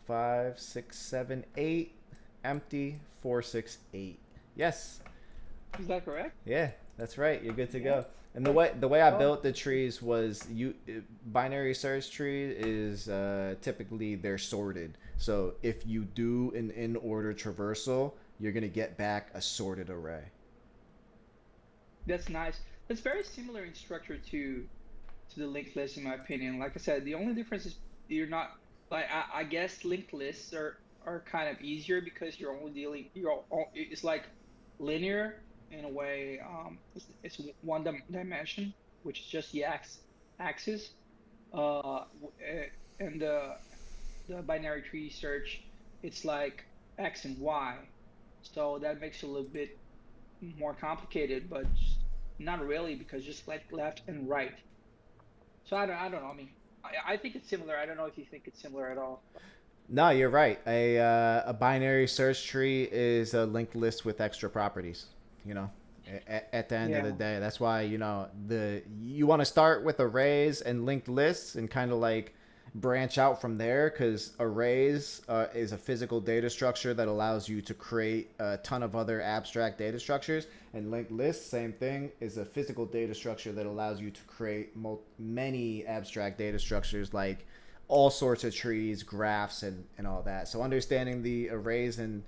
5 6 7 8 empty 4 6 8. Yes. Is that correct? Yeah, that's right. You're good to go. And the way I built the trees was binary search tree is typically they're sorted. So if you do an in order traversal, you're gonna get back a sorted array. That's nice. It's very similar in structure to the linked list, in my opinion. Like I said, the only difference is you're not like I guess linked lists are kind of easier because you're only dealing it's like linear in a way. It's one dimension, which is just the axis, and the binary tree search, it's like x and y, so that makes it a little bit more complicated, but not really, because just like left and right. So I don't know. I mean, I think it's similar. I don't know if you think it's similar at all. No, you're right. A binary search tree is a linked list with extra properties. You know, at the end of the day, that's why you want to start with arrays and linked lists and kind of like branch out from there, because arrays is a physical data structure that allows you to create a ton of other abstract data structures, and linked lists, same thing, is a physical data structure that allows you to create many abstract data structures, like all sorts of trees, graphs, and all that. So understanding the arrays and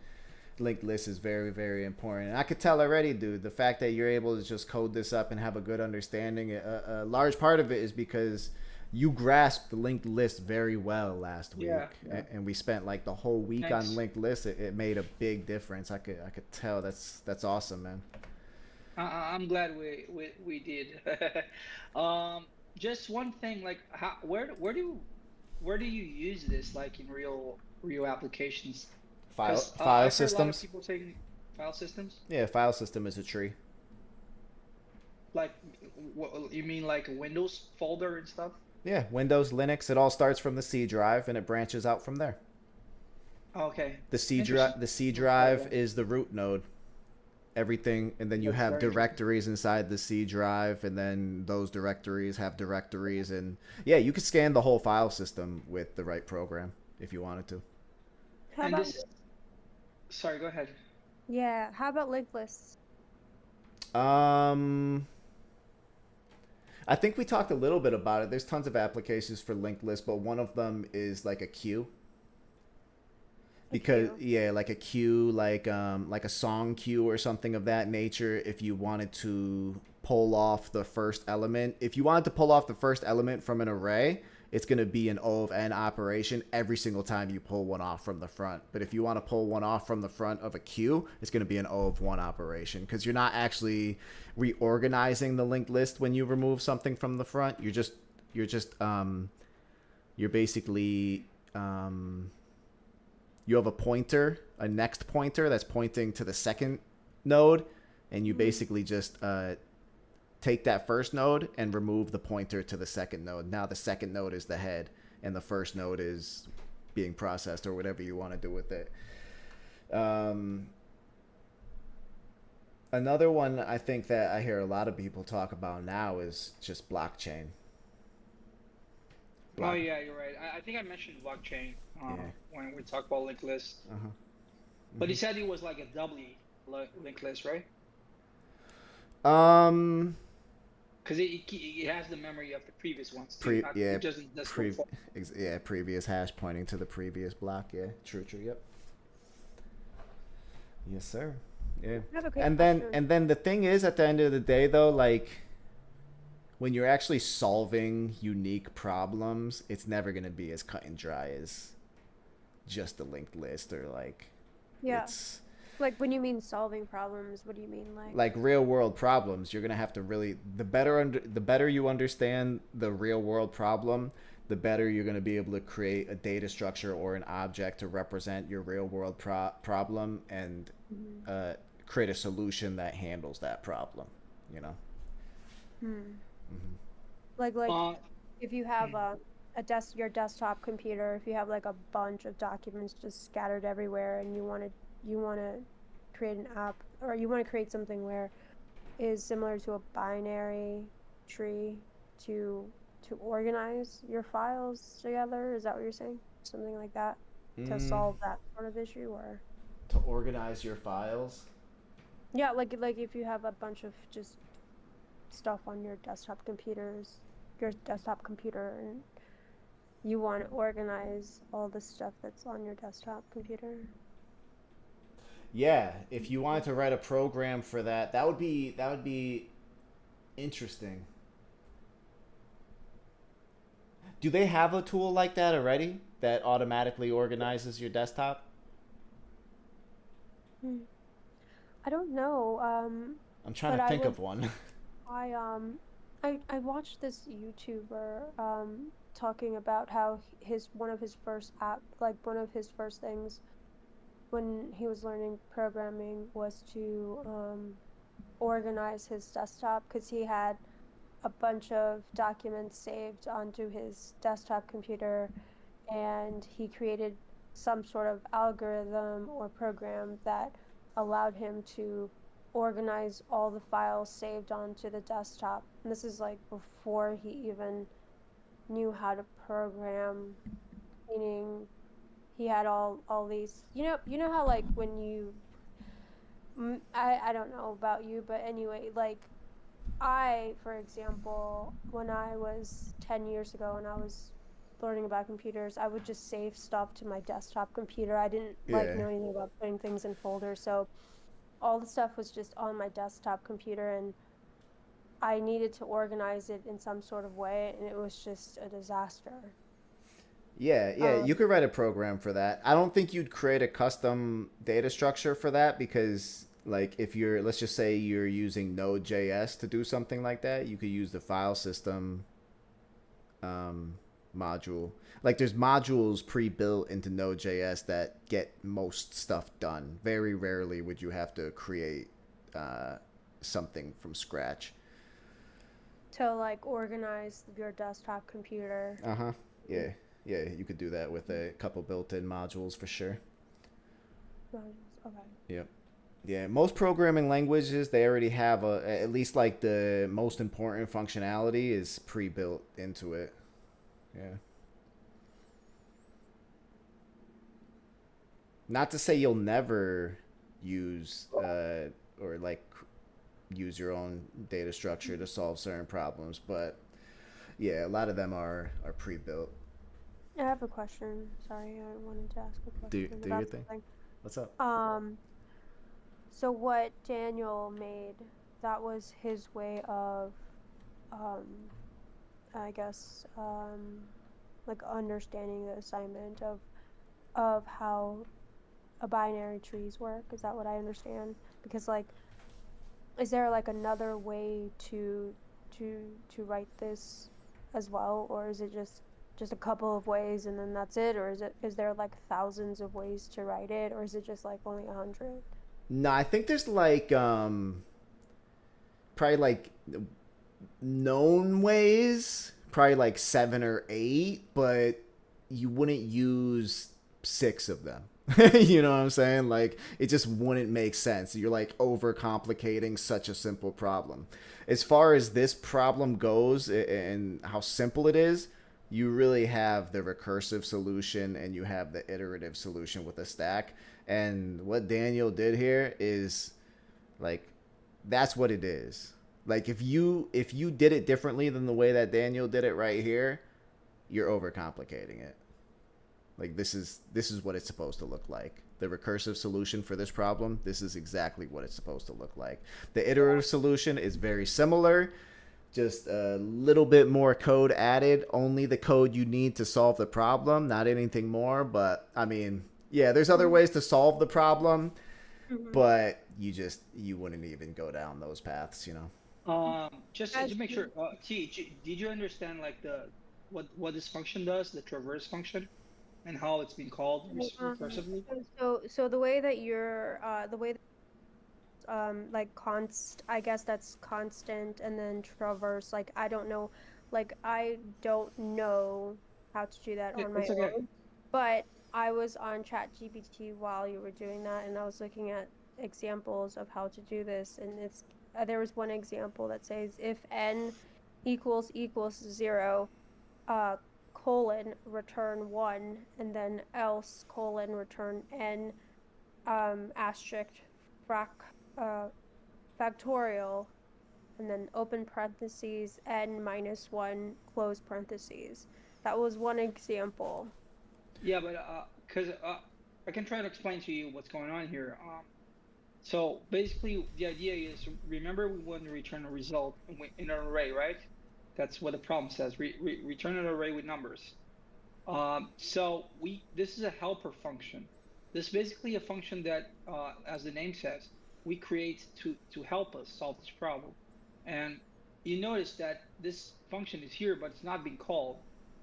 linked lists is very, very important. And I could tell already, dude, the fact that you're able to just code this up and have a good understanding, a large part of it is because you grasped the linked list very well last week. Yeah. And we spent like the whole week Thanks. on linked lists. It made a big difference. I could tell. That's awesome, man. I'm glad we did. Just one thing, like where do you use this, like in real applications? Because File I've heard a lot of systems. people saying file systems. Yeah, file system is a tree. Like, what you mean, like a Windows folder and stuff? Yeah, Windows, Linux, it all starts from the C drive and it branches out from there. Okay. The C Interesting. drive is the root node. Everything, and then you That's have very interesting. directories inside the C drive, and then those directories have directories, and yeah, you could scan the whole file system with the right program if you wanted to. How And about, this, sorry, go ahead. yeah, how about linked lists? Um, I think we talked a little bit about it. There's tons of applications for linked lists, but one of them is like a queue. Because queue. yeah, like a queue, like a song queue or something of that nature. If you wanted to pull off the first element, if you wanted to pull off the first element from an array, it's going to be an O of n operation every single time you pull one off from the front. But if you want to pull one off from the front of a queue, it's going to be an O of 1 operation, because you're not actually reorganizing the linked list when you remove something from the front. You're basically you have a pointer, a next pointer that's pointing to the second node, and you basically just take that first node and remove the pointer to the second node. Now the second node is the head, and the first node is being processed, or whatever you want to do with it. Another one I think that I hear a lot of people talk about now is just blockchain. Oh yeah, you're right. I think I mentioned blockchain Yeah. when we talked about linked list. Uh-huh. But he said it was like a doubly linked list, right? Um, Because it has the memory of the previous ones too. It doesn't just go for. previous hash pointing to the previous block. Yeah, true, yep. Yes, sir. Yeah. I have a quick And question. then the thing is, at the end of the day, though, like when you're actually solving unique problems, it's never going to be as cut and dry as just a linked list, or like Yeah. it's Like when you mean solving problems, what do you mean? Like, real world problems. You're going to have to really, the better you understand the real world problem, the better you're going to be able to create a data structure or an object to represent your real world problem, and create a solution that handles that problem, you know. like Uh, if you have your desktop computer, if you have like a bunch of documents just scattered everywhere, and you want to create an app, or you want to create something where is similar to a binary tree to organize your files together. Is that what you're saying? Something like that to solve that sort of issue, or To organize your files. yeah, like if you have a bunch of just stuff on your desktop computer, and you want to organize all the stuff that's on your desktop computer. Yeah, if you wanted to write a program for that, that would be interesting. Do they have a tool like that already that automatically organizes your desktop? I don't know. I'm trying But to I think would of one. I watched this YouTuber talking about how one of his first things when he was learning programming was to organize his desktop, because he had a bunch of documents saved onto his desktop computer, and he created some sort of algorithm or program that allowed him to organize all the files saved onto the desktop. And this is like before he even knew how to program, meaning he had all these, you know how like when you I don't know about you, but anyway, like for example, when I was 10 years ago and I was learning about computers, I would just save stuff to my desktop computer. I didn't like Yeah. know anything about putting things in folders, so all the stuff was just on my desktop computer, and I needed to organize it in some sort of way, and it was just a disaster. Yeah, yeah, you Um, could write a program for that. I don't think you'd create a custom data structure for that because, like, if you're, let's just say you're using Node.js to do something like that, you could use the file system um, module. Like, there's modules pre-built into Node.js that get most stuff done. Very rarely would you have to create uh, something from scratch. to like organize your desktop computer. Uh huh. Yeah, yeah, you could do that with a couple built-in modules for sure. Okay. Yep. Yeah, most programming languages they already have at least like the most important functionality is pre-built into it. Yeah. Not to say you'll never use or like use your own data structure to solve certain problems, but yeah, a lot of them are pre-built. I have a question. Sorry, I wanted to ask a question Do your about thing. something. What's up? Um, so what Daniel made, that was his way of, um, I guess, like understanding the assignment of how a binary trees work. Is that what I understand? Because like, is there like another way to write this as well, or is it just a couple of ways and then that's it, or is there like thousands of ways to write it, or is it just like only 100? No, I think there's like probably like known ways, probably like 7 or 8, but you wouldn't use 6 of them. You know what I'm saying? Like it just wouldn't make sense. You're like overcomplicating such a simple problem. As far as this problem goes and how simple it is, you really have the recursive solution and you have the iterative solution with a stack. And what Daniel did here is like that's what it is. Like if you did it differently than the way that Daniel did it right here, you're overcomplicating it. Like this is what it's supposed to look like. The recursive solution for this problem, this is exactly what it's supposed to look like. The iterative solution is very similar, just a little bit more code added, only the code you need to solve the problem, not anything more, but I mean, yeah, there's other Mm-hmm. ways to solve the problem, Mm-hmm. but you wouldn't even go down those paths, you know. Just As to make you, sure, did you understand like the what this function does, the traverse function, and how it's been called recursively? so the way that you're the way like I guess that's constant, and then traverse, like I don't know, like I don't know how to do that on my It's okay. own, but I was on ChatGPT while you were doing that, and I was looking at examples of how to do this, and it's there was one example that says if n equals 0, uh return 1, and then else return n, asterisk frac uh factorial, and then open parentheses n minus 1 close parentheses. That was one example. Yeah, but because I can try to explain to you what's going on here. So basically, the idea is, remember we want to return a result in an array, right? That's what the problem says. Return an array with numbers. So this is a helper function. This is basically a function that, as the name says, we create to help us solve this problem. And you notice that this function is here, but it's not being called.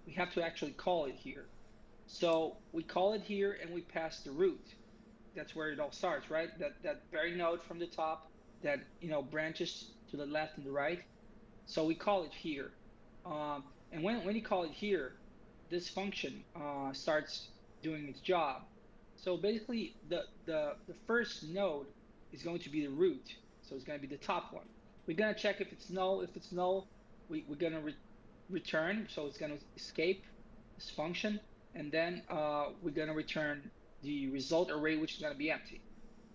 We have to actually call it here. So we call it here and we pass the root. That's where it all starts, right? That very node from the top that branches to the left and the right. So we call it here. And when you call it here, this function starts doing its job. So basically, the first node is going to be the root. So it's going to be the top one. We're going to check if it's null. If it's null, we're going to return, so it's going to escape this function, and then we're going to return the result array, which is going to be empty.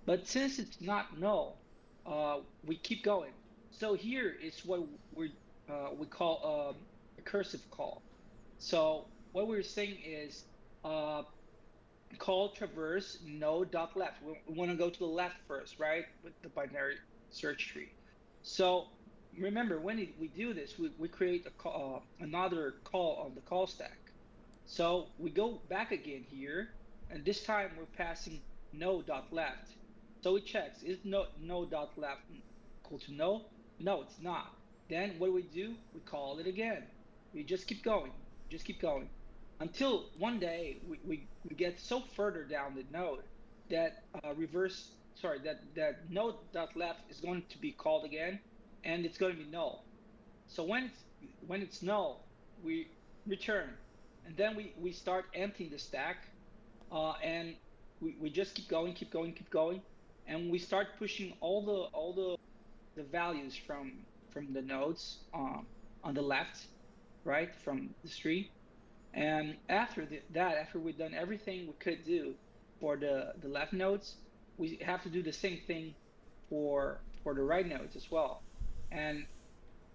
But since it's not null, we keep going. So here is what we call a recursive call. So what we're saying is call traverse node.left. We want to go to the left first, right, with the binary search tree. So remember, when we do this, we create a call, another call on the call stack. So we go back again here, and this time we're passing node.left. So it checks, is node.left equal to null? No, it's not. Then what do? We call it again. We just keep going, until one day we get so further down the node that that node.left is going to be called again, and it's going to be null. So when it's null, we return, and then we start emptying the stack, and we just keep going, and we start pushing all the values from the nodes on the left, right, from the tree. And after after we've done everything we could do for the left nodes, we have to do the same thing for the right nodes as well. And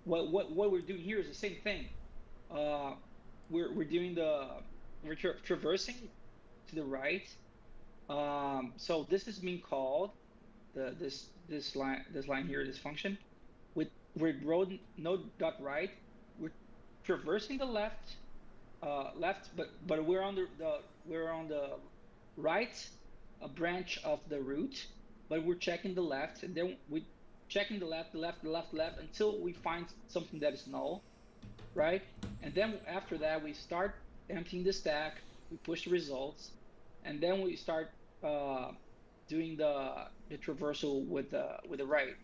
what we're doing here is the same thing. We're traversing to the right. So this is being called this line here, this function. We're node.right. We're traversing the left, but we're on the right branch of the root, but we're checking the left, and then we checking the left until we find something that is null, right? And then after that we start emptying the stack, we push the results, and then we start doing the traversal with the right.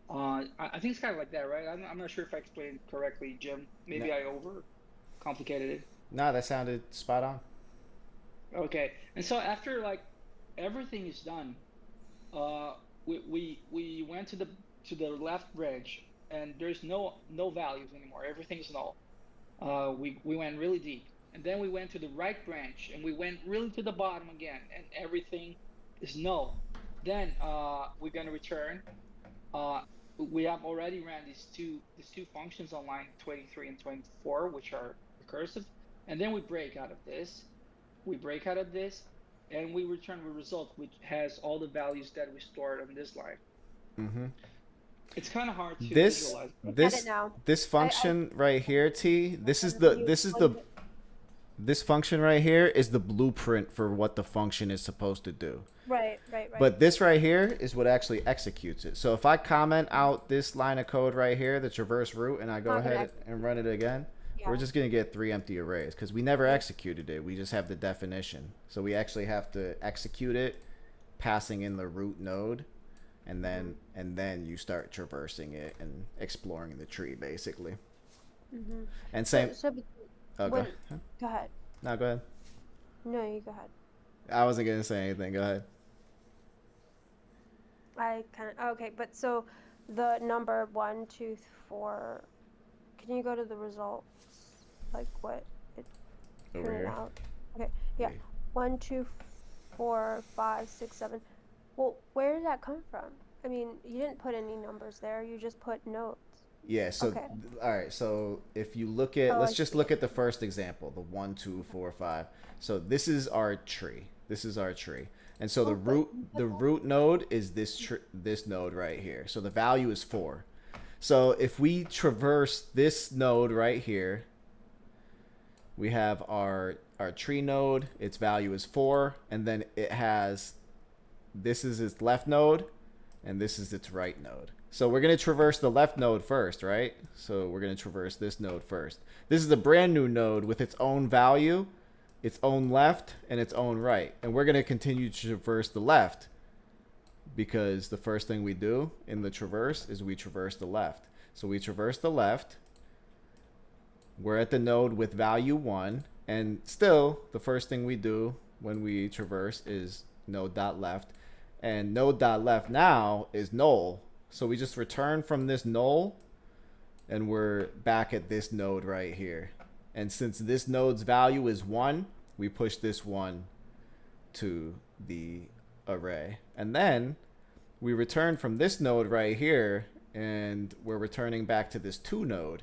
I think it's kind of like that, right? I'm not sure if I explained it correctly, Jim. Maybe I over complicated it. No, that sounded spot on. Okay, and so after like everything is done, we went to the left branch, and there's no values anymore. Everything is null. We went really deep, and then we went to the right branch, and we went really to the bottom again, and everything is null. Then we're gonna return. We have already ran these two functions on line 23 and 24, which are recursive, and then we break out of this. And we return the result, which has all the values that we stored on this line. Mm-hmm. It's kind of hard to visualize. This function right here, this function right here is the blueprint for what the function is supposed to do. Right. But this right here is what actually executes it. So if I comment out this line of code right here, the traverse root, and I go ahead and run it again, we're just going to get 3 empty arrays because we never executed it. We just have the definition. So we actually have to execute it, passing in the root node, and then you start traversing it and exploring the tree, basically. Mm-hmm. And same. Go ahead. No, go ahead. No, you go ahead. I wasn't going to say anything. Go ahead. Okay, but so the number 1, 2, 4. Can you go to the results? Like what it turned out? Okay, yeah. 1, 2, 4, 5, 6, 7. Well, where did that come from? I mean, you didn't put any numbers there. You just put nodes. Yeah. So okay. All right. So if you look at, let's just look at the first example, the 1, 2, 4, 5. So this is our tree. And so the root node is this node right here. So the value is 4. So if we traverse this node right here, we have our tree node. Its value is 4, and then it has, this is its left node, and this is its right node. So we're going to traverse the left node first, right? So we're going to traverse this node first. This is a brand new node with its own value, its own left, and its own right. And we're going to continue to traverse the left because the first thing we do in the traverse is we traverse the left. So we traverse the left. We're at the node with value 1. And still, the first thing we do when we traverse is node.left. And node.left now is null. So we just return from this null and we're back at this node right here. And since this node's value is 1, we push this 1 to the array. And then we return from this node right here, and we're returning back to this 2 node.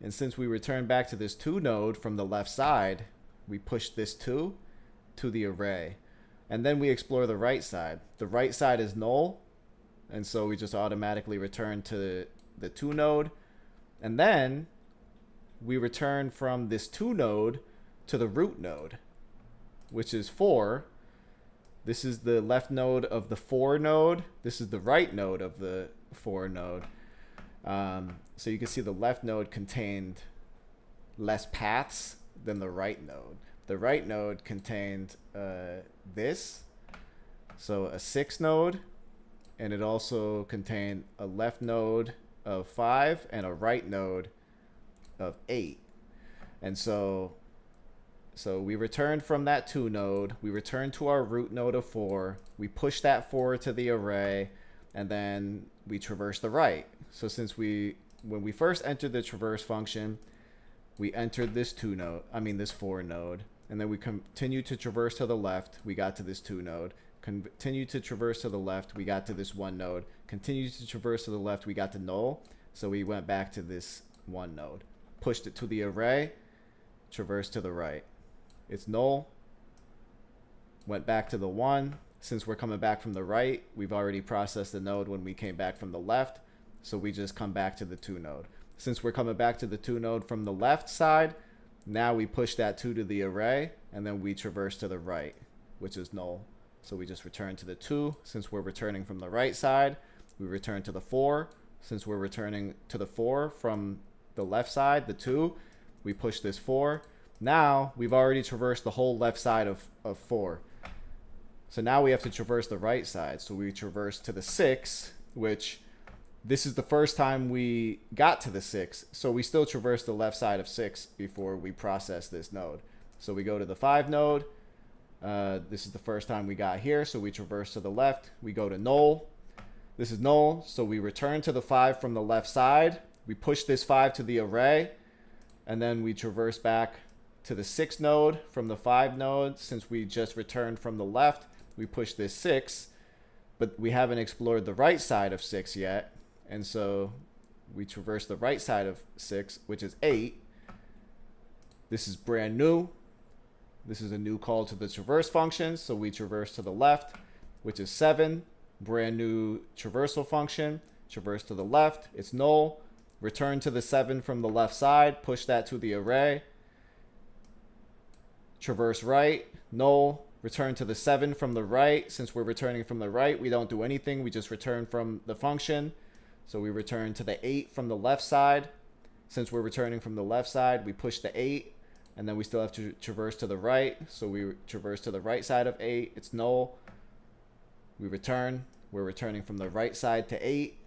And since we return back to this 2 node from the left side, we push this 2 to the array. And then we explore the right side. The right side is null, and so we just automatically return to the 2 node. And then we return from this 2 node to the root node, which is 4. This is the left node of the 4 node. This is the right node of the 4 node. So you can see the left node contained less paths than the right node. The right node contained this, so a 6 node, and it also contained a left node of 5 and a right node of 8. And so we returned from that 2 node, we returned to our root node of 4, we push that 4 to the array, and then we traverse the right. So since when we first entered the traverse function, we entered this 4 node, and then we continued to traverse to the left, we got to this 2 node, continued to traverse to the left, we got to this 1 node, continued to traverse to the left, we got to null, so we went back to this 1 node, pushed it to the array, traversed to the right. It's null, went back to the 1. Since we're coming back from the right, we've already processed the node when we came back from the left, so we just come back to the 2 node. Since we're coming back to the 2 node from the left side, now we push that 2 to the array, and then we traverse to the right, which is null. So we just return to the 2. Since we're returning from the right side, we return to the 4. Since we're returning to the 4 from the left side, the 2, we push this 4. Now we've already traversed the whole left side of 4. So now we have to traverse the right side. So we traverse to the 6, which this is the first time we got to the 6. So we still traverse the left side of 6 before we process this node. So we go to the 5 node. This is the first time we got here. So we traverse to the left. We go to null. This is null. So we return to the 5 from the left side. We push this 5 to the array. And then we traverse back to the 6 node from the 5 node. Since we just returned from the left, we push this 6. But we haven't explored the right side of 6 yet. And so we traverse the right side of 6, which is 8. This is brand new. This is a new call to the traverse function. So we traverse to the left, which is 7. Brand new traversal function. Traverse to the left. It's null. Return to the 7 from the left side. Push that to the array. Traverse right. Null. Return to the 7 from the right. Since we're returning from the right, we don't do anything. We just return from the function. So we return to the 8 from the left side. Since we're returning from the left side, we push the 8. And then we still have to traverse to the right. So we traverse to the right side of 8. It's null. We return. We're returning from the right side to 8.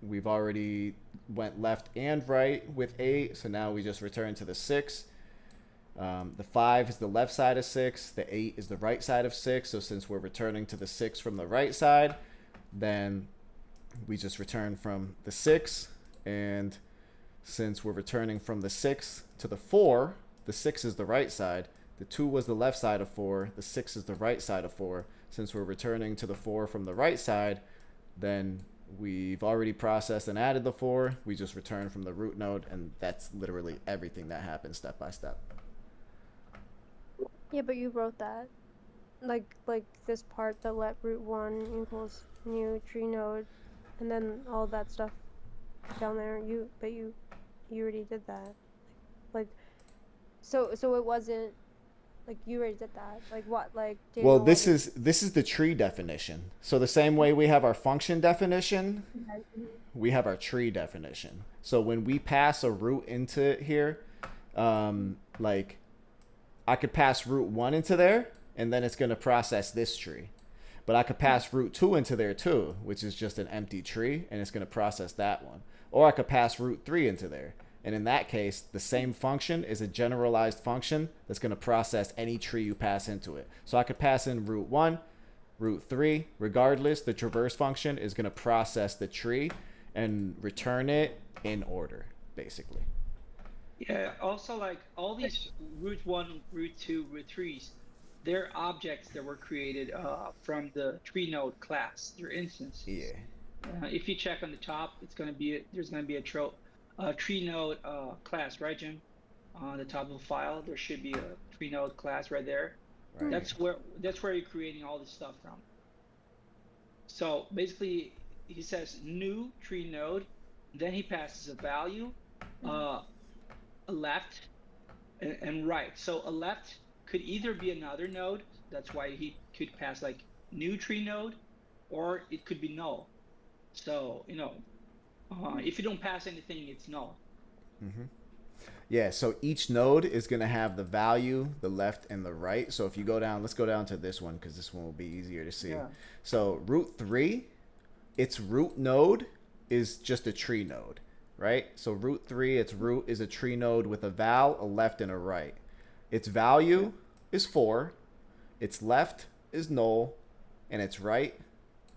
We've already went left and right with 8. So now we just return to the 6. The 5 is the left side of 6. The 8 is the right side of 6. So since we're returning to the 6 from the right side, then we just return from the 6. And since we're returning from the 6 to the 4, the 6 is the right side. The 2 was the left side of 4. The 6 is the right side of 4. Since we're returning to the 4 from the right side, then we've already processed and added the 4. We just return from the root node, and that's literally everything that happens step by step. Yeah, but you wrote that. Like this part, the let root 1 equals new tree node, and then all that stuff down there. You already did that. Like, so it wasn't like you already did that. Like what? Like well, this is the tree definition. So the same way we have our function definition, we have our tree definition. So when we pass a root into here, like I could pass root 1 into there, and then it's going to process this tree. But I could pass root 2 into there too, which is just an empty tree, and it's going to process that one. Or I could pass root 3 into there. And in that case, the same function is a generalized function that's going to process any tree you pass into it. So I could pass in root 1, root 3. Regardless, the traverse function is going to process the tree, and return it in order, basically. Yeah, also like all these root one, root two, root threes, they're objects that were created from the tree node class, they're instances. Yeah. If you check on the top, there's gonna be a tree node class, right, Jim? On the top of the file, there should be a tree node class right there. Right. That's where you're creating all this stuff from. So basically, he says new tree node, then he passes a value, a left, and right. So a left could either be another node. That's why he could pass like new tree node, or it could be null. So if you don't pass anything, it's null. Mm-hmm. Yeah, so each node is going to have the value, the left and the right. So if you go down, let's go down to this one because this one will be easier to see. Yeah. So root 3, its root node is just a tree node, right? So root 3, its root is a tree node with a val, a left, and a right. Its value is 4, its left is null, and its right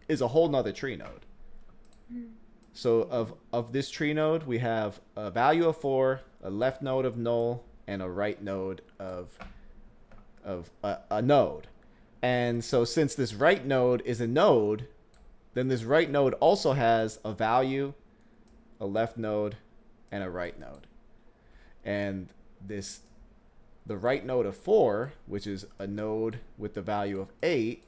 is a whole nother tree node. So of this tree node, we have a value of 4, a left node of null, and a right node of a node. And so since this right node is a node, then this right node also has a value, a left node, and a right node. And the right node of 4, which is a node with the value of 8,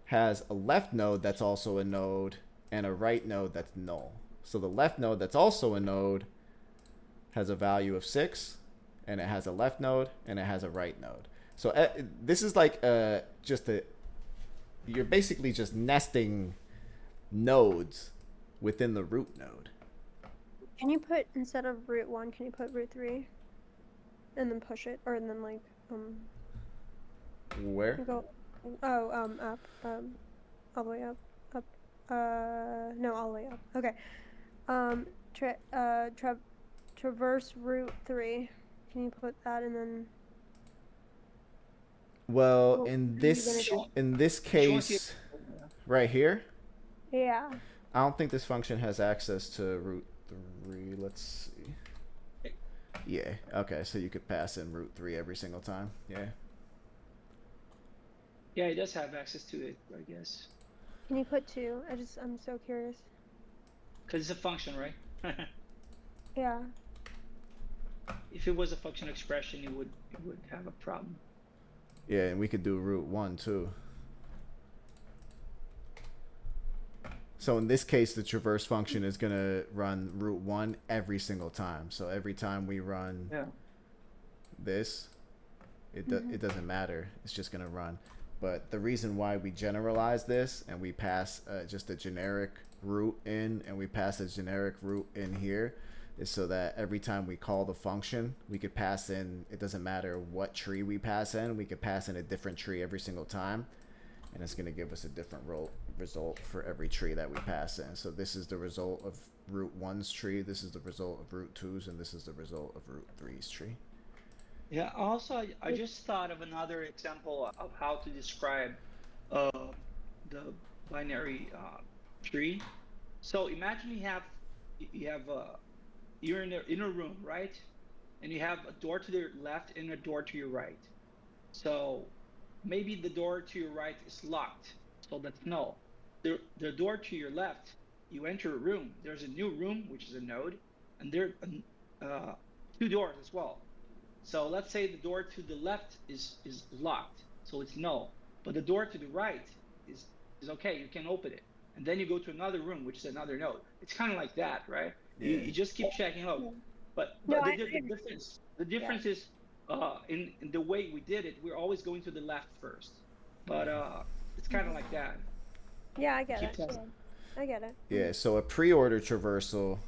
has a left node that's also a node and a right node that's null. So the left node that's also a node has a value of 6, and it has a left node, and it has a right node. So this is like you're basically just nesting nodes within the root node. Can you put, instead of root 1, can you put root 3? And then push it, or then like, Where? go, up, all the way up, no, all the way up, okay. Traverse root 3. Can you put that and then? Well, What in are you gonna this case, right here, Yeah. I don't think this function has access to root 3. Let's see. Yeah. Okay. So you could pass in root 3 every single time. Yeah. Yeah, it does have access to it, I guess. Can you put 2? I'm so curious. Because it's a function, right? Yeah. If it was a function expression, it would have a problem. Yeah, and we could do root 1 too. So in this case, the traverse function is gonna run root 1 every single time. So every time we run this, it doesn't matter. It's just gonna run. But the reason why we generalize this and we pass just a generic root in and we pass a generic root in here is so that every time we call the function, we could pass in, it doesn't matter what tree we pass in, we could pass in a different tree every single time. And it's going to give us a different result for every tree that we pass in. So this is the result of root 1's tree, this is the result of root 2's, and this is the result of root 3's tree. Yeah, also, I just thought of another example of how to describe the binary tree. So imagine you're in a room, right? And you have a door to your left and a door to your right. So maybe the door to your right is locked, so that's null. The door to your left, you enter a room. There's a new room, which is a node, and there are 2 doors as well. So let's say the door to the left is locked, so it's null. But the door to the right is okay, you can open it. And then you go to another room, which is another node. It's kind of like that, right? Yeah. You just keep checking out. But the difference is in the way we did it, we're always going to the left first. But it's kind of like that. Yeah, I get it. Yeah. I get it. Yeah, so a pre-order traversal,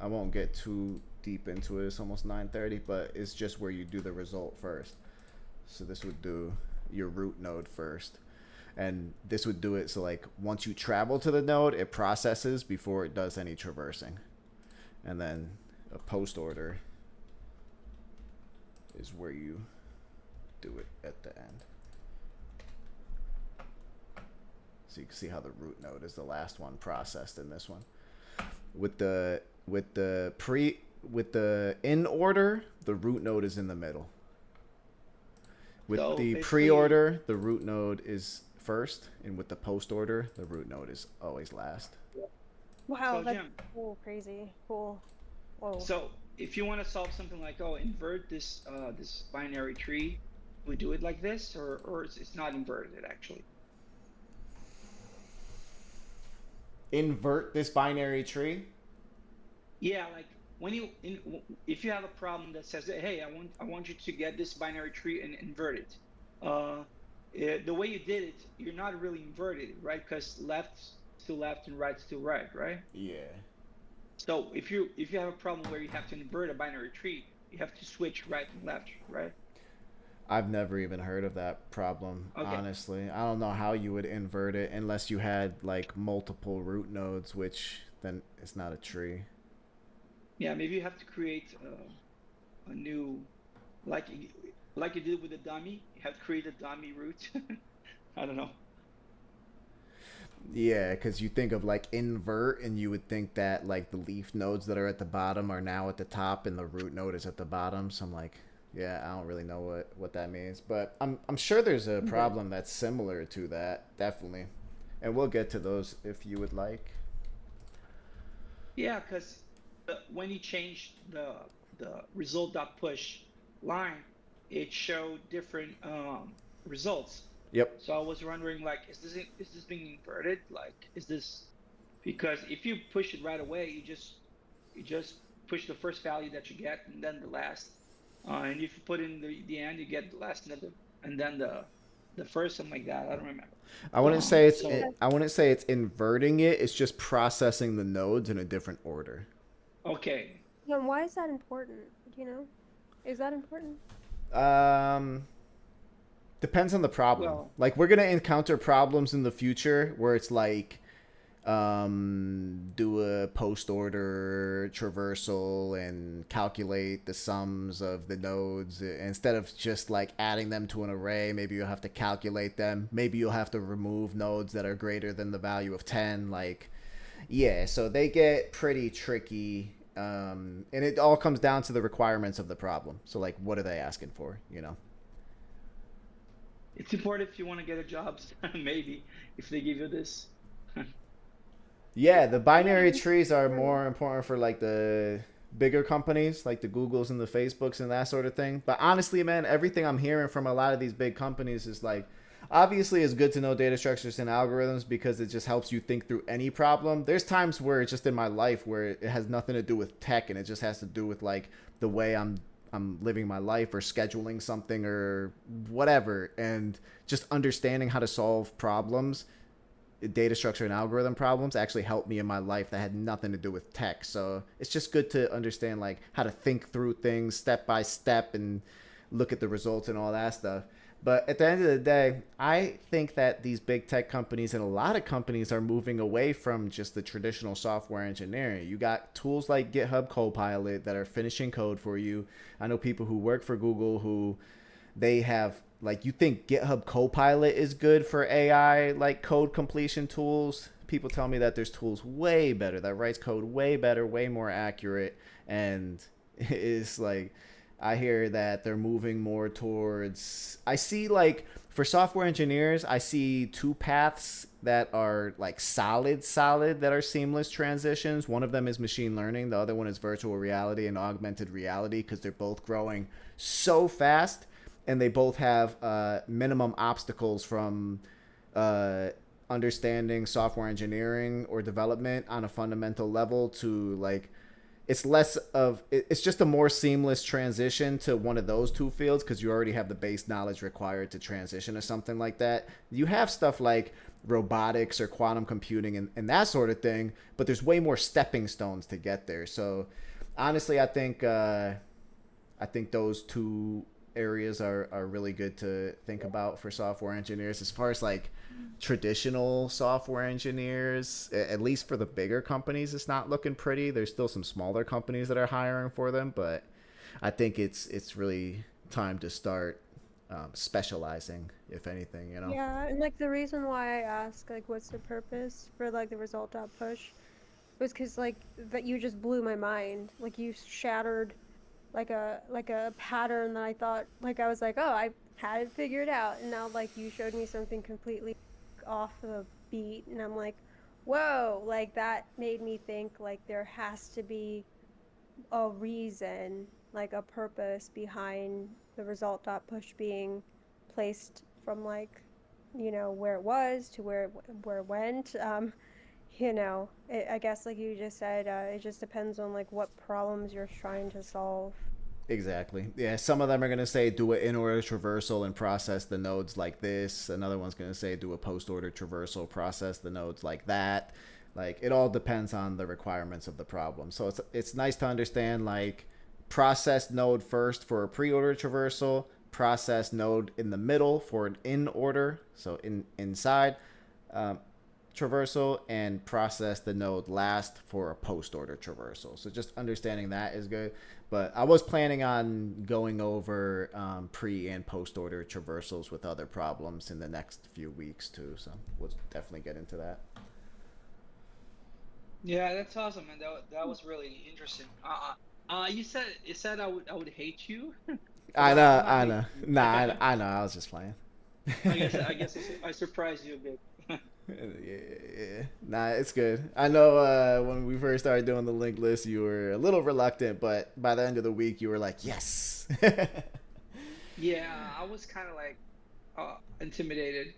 I won't get too deep into it, it's almost 9:30, but it's just where you do the result first. So this would do your root node first, and this would do it so like once you travel to the node, it processes before it does any traversing. And then a post order is where you do it at the end. So you can see how the root node is the last one processed in this one. with the in order, the root node is in the middle. With So the basically, pre-order, the root node is first, and with the post order, the root node is always last. Wow, so that's Jim, cool, crazy, cool. Whoa. so if you want to solve something like, oh, invert this this binary tree, we do it like this, or it's not inverted actually. Invert this binary tree. Yeah, like when if you have a problem that says that, hey, I want you to get this binary tree and invert it. The way you did it, you're not really inverted, right? Because left to left and right to right, right? Yeah. So if you have a problem where you have to invert a binary tree, you have to switch right and left, right? I've never even heard of that problem, Okay. honestly. I don't know how you would invert it unless you had like multiple root nodes, which then it's not a tree. Yeah, maybe you have to create a new, like like you did with the dummy. You have to create a dummy root. I don't know. Yeah, because you think of like invert, and you would think that like the leaf nodes that are at the bottom are now at the top, and the root node is at the bottom. So I'm like, yeah, I don't really know what that means, but I'm sure there's a Okay. problem that's similar to that, definitely, and we'll get to those if you would like. Yeah, because when you changed the result.push line, it showed different results. Yep. So I was wondering, like, is this being inverted? Like, is this because if you push it right away, you just push the first value that you get and then the last. And if you put in the end, you get the last and then the first, something like that. I don't remember. I wouldn't say it's So I wouldn't say it's inverting it. It's just processing the nodes in a different order. okay, And why is that important? Do you know? Is that important? Um, Depends on the problem. well, Like we're gonna encounter problems in the future where it's like do a post order traversal and calculate the sums of the nodes instead of just like adding them to an array. Maybe you'll have to calculate them. Maybe you'll have to remove nodes that are greater than the value of 10. Like, yeah, so they get pretty tricky. And it all comes down to the requirements of the problem. So like, what are they asking for, you know? it's important if you want to get a job, maybe if they give you this. Yeah, the Yeah, binary it's trees are important. more important for like the bigger companies, like the Googles and the Facebooks and that sort of thing. But honestly, man, everything I'm hearing from a lot of these big companies is like, obviously, it's good to know data structures and algorithms because it just helps you think through any problem. There's times where it's just in my life where it has nothing to do with tech and it just has to do with like the way I'm living my life or scheduling something or whatever, and just understanding how to solve problems, data structure and algorithm problems, actually helped me in my life that had nothing to do with tech. So it's just good to understand like how to think through things step by step and look at the results and all that stuff. But at the end of the day, I think that these big tech companies and a lot of companies are moving away from just the traditional software engineering. You got tools like GitHub Copilot that are finishing code for you. I know people who work for Google who they have like, you think GitHub Copilot is good for AI like code completion tools. People tell me that there's tools way better that writes code way better, way more accurate, and it's like I hear that they're moving more towards. I see like for software engineers, I see two paths that are like solid that are seamless transitions. One of them is machine learning, the other one is virtual reality and augmented reality because they're both growing so fast and they both have minimum obstacles from uh, understanding software engineering or development on a fundamental level to like it's less of it's just a more seamless transition to one of those two fields because you already have the base knowledge required to transition to something like that. You have stuff like robotics or quantum computing and that sort of thing, but there's way more stepping stones to get there. So honestly, I think those two areas are really good to think about for software engineers. As far as like traditional software engineers, at least for the bigger companies, it's not looking pretty. There's still some smaller companies that are hiring for them, but I think it's really time to start specializing, if anything, you know. Yeah, and like the reason why I ask like what's the purpose for like the result dot push was because like that you just blew my mind. Like you shattered like a pattern that I thought like I was like, oh, I had it figured out, and now like you showed me something completely off the beat, and I'm like, whoa, like that made me think like there has to be a reason, like a purpose behind the result dot push being placed from like, where it was to where it went. I guess like you just said, it just depends on like what problems you're trying to solve. Exactly. Yeah, some of them are going to say do an in-order traversal and process the nodes like this. Another one's going to say do a post-order traversal, process the nodes like that. Like it all depends on the requirements of the problem. So it's nice to understand like process node first for a pre-order traversal, process node in the middle for an in-order, so inside traversal, and process the node last for a post-order traversal. So just understanding that is good. But I was planning on going over pre and post-order traversals with other problems in the next few weeks too. So we'll definitely get into that. Yeah, that's awesome, man. That was really interesting. You said I would hate you, because I I'm know, not I know. hating Nah, you. I know. I was just playing. I guess I surprised you a bit. Yeah. Nah, it's good. I know when we first started doing the link list, you were a little reluctant, but by the end of the week, you were like, yes. Yeah, I was kind of like intimidated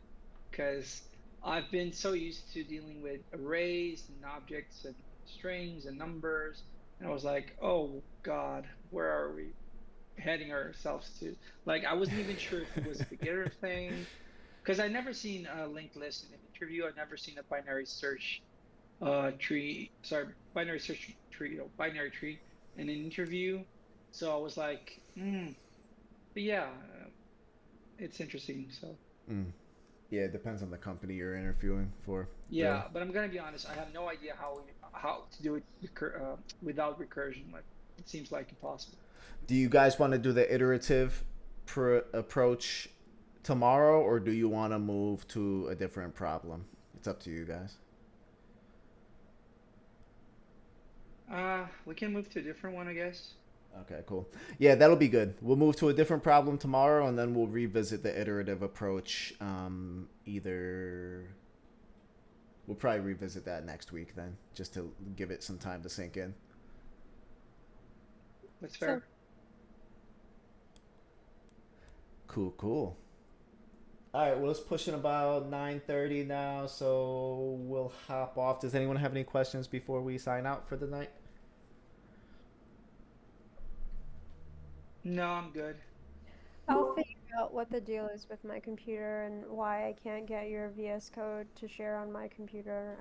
because I've been so used to dealing with arrays and objects and strings and numbers, and I was like, oh God, where are we heading ourselves to? Like, I wasn't even sure if it was a beginner thing because I never seen a linked list in an interview. I've never seen a binary search tree, sorry, binary search tree, binary tree in an interview. So I was like, but yeah, it's interesting. So Mm. Yeah, it depends on the company you're interviewing for. Really. yeah, but I'm gonna be honest. I have no idea how to do it without recursion. Like it seems like impossible. Do you guys want to do the iterative approach tomorrow, or do you want to move to a different problem? It's up to you guys. We can move to a different one, I guess. Okay, cool. Yeah, that'll be good. We'll move to a different problem tomorrow, and then we'll revisit the iterative approach. Either we'll probably revisit that next week then, just to give it some time to sink in. That's So fair. Cool, cool. All right, well, it's pushing about 9:30 now, so we'll hop off. Does anyone have any questions before we sign out for the night? No, I'm good. I'll figure out what the deal is with my computer and why I can't get your VS Code to share on my computer.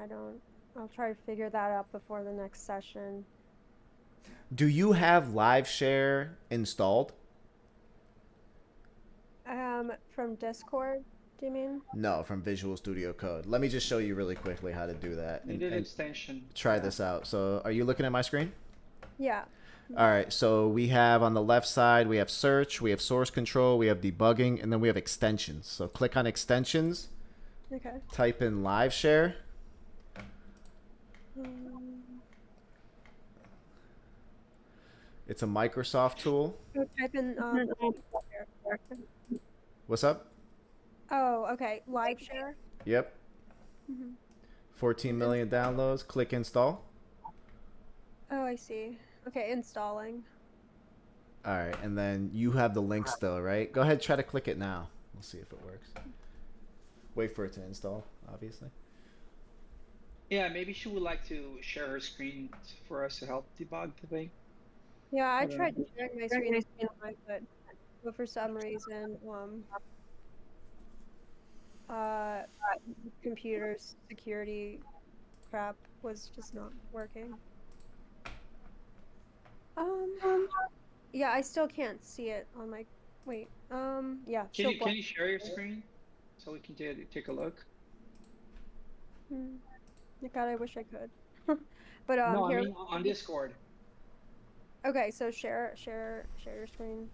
I'll try to figure that out before the next session. Do you have Live Share installed? From Discord, do you mean? No, from Visual Studio Code. Let me just show you really quickly how to do that You did extension. try Yeah. this out. So, are you looking at my screen? Yeah. All right, so we have on the left side, we have search, we have source control, we have debugging, and then we have extensions. So click on extensions, Okay. type in live share. It's a Microsoft tool. Type in What's up? Oh, okay. Live share. Yep. Mhm. 14 million downloads. Click install. Oh, I see. Okay, installing. All right, and then you have the link still, right? Go ahead, try to click it now. We'll see if it works. Wait for it to install, obviously. Yeah, maybe she would like to share her screen for us to help debug the thing. Yeah, I I don't tried know. sharing my screen, but for some reason, uh, computer security crap was just not working. Yeah, I still can't see it on my. Wait. Yeah. Can you share your screen so we can take a look? God, I wish I could. But No, I here. mean on Discord. Okay, so share your screen.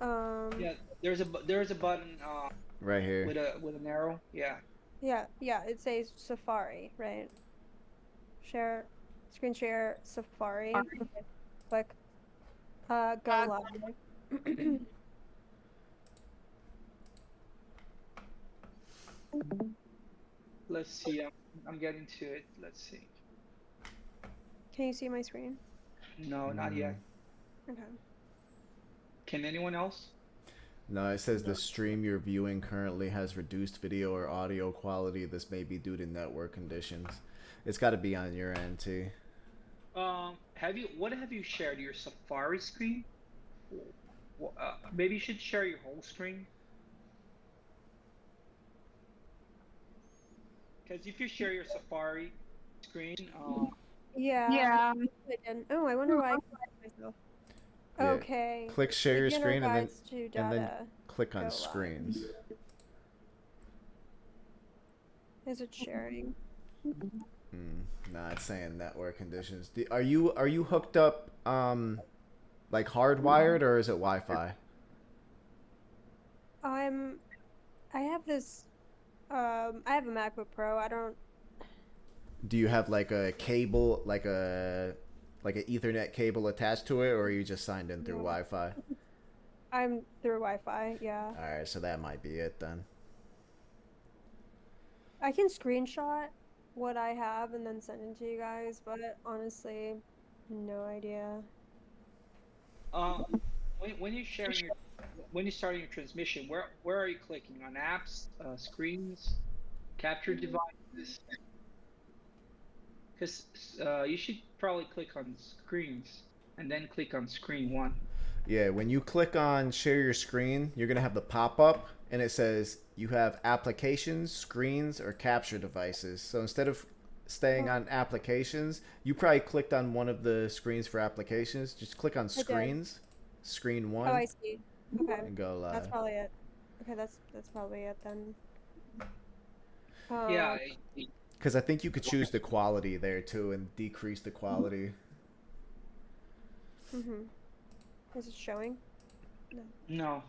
Yeah, there's a button Right here. with an arrow. Yeah. Yeah, it says Safari, right? Share. Screen share Safari. Okay. Click. Go live. Let's see. I'm getting to it. Let's see. Can you see my screen? No, not yet. Okay. Can anyone else? No, it says the stream you're viewing currently has reduced video or audio quality. This may be due to network conditions. It's got to be on your end too. What have you shared? Your Safari screen? Maybe you should share your whole screen. Because if you share your Safari screen, Yeah. I didn't. Oh, I wonder why I clicked myself. Yeah. Okay. Click share your Beginner screen guides to and then data. click on Go live. screens. Is it sharing? Nah, it's saying network conditions. Are you hooked up like hardwired or is it Wi-Fi? I have this I have a MacBook Pro. I don't. Do you have like a cable, like an Ethernet cable attached to it, or are you just signed in through Wi-Fi? I'm through Wi-Fi, yeah. All right, so that might be it then. I can screenshot what I have and then send it to you guys, but honestly, no idea. when you're starting your transmission, where are you clicking? On apps, screens, capture devices? Because you should probably click on screens and then click on screen 1. Yeah, when you click on share your screen, you're gonna have the pop-up and it says you have applications, screens, or capture devices. So instead of staying on applications, you probably clicked on one of the screens for applications. Just click on screens, screen 1. Oh, I see. Okay. And go live. That's probably it. Okay, that's probably it then. Yeah. Because I think you could choose the quality there too and decrease the quality. Is it showing? No.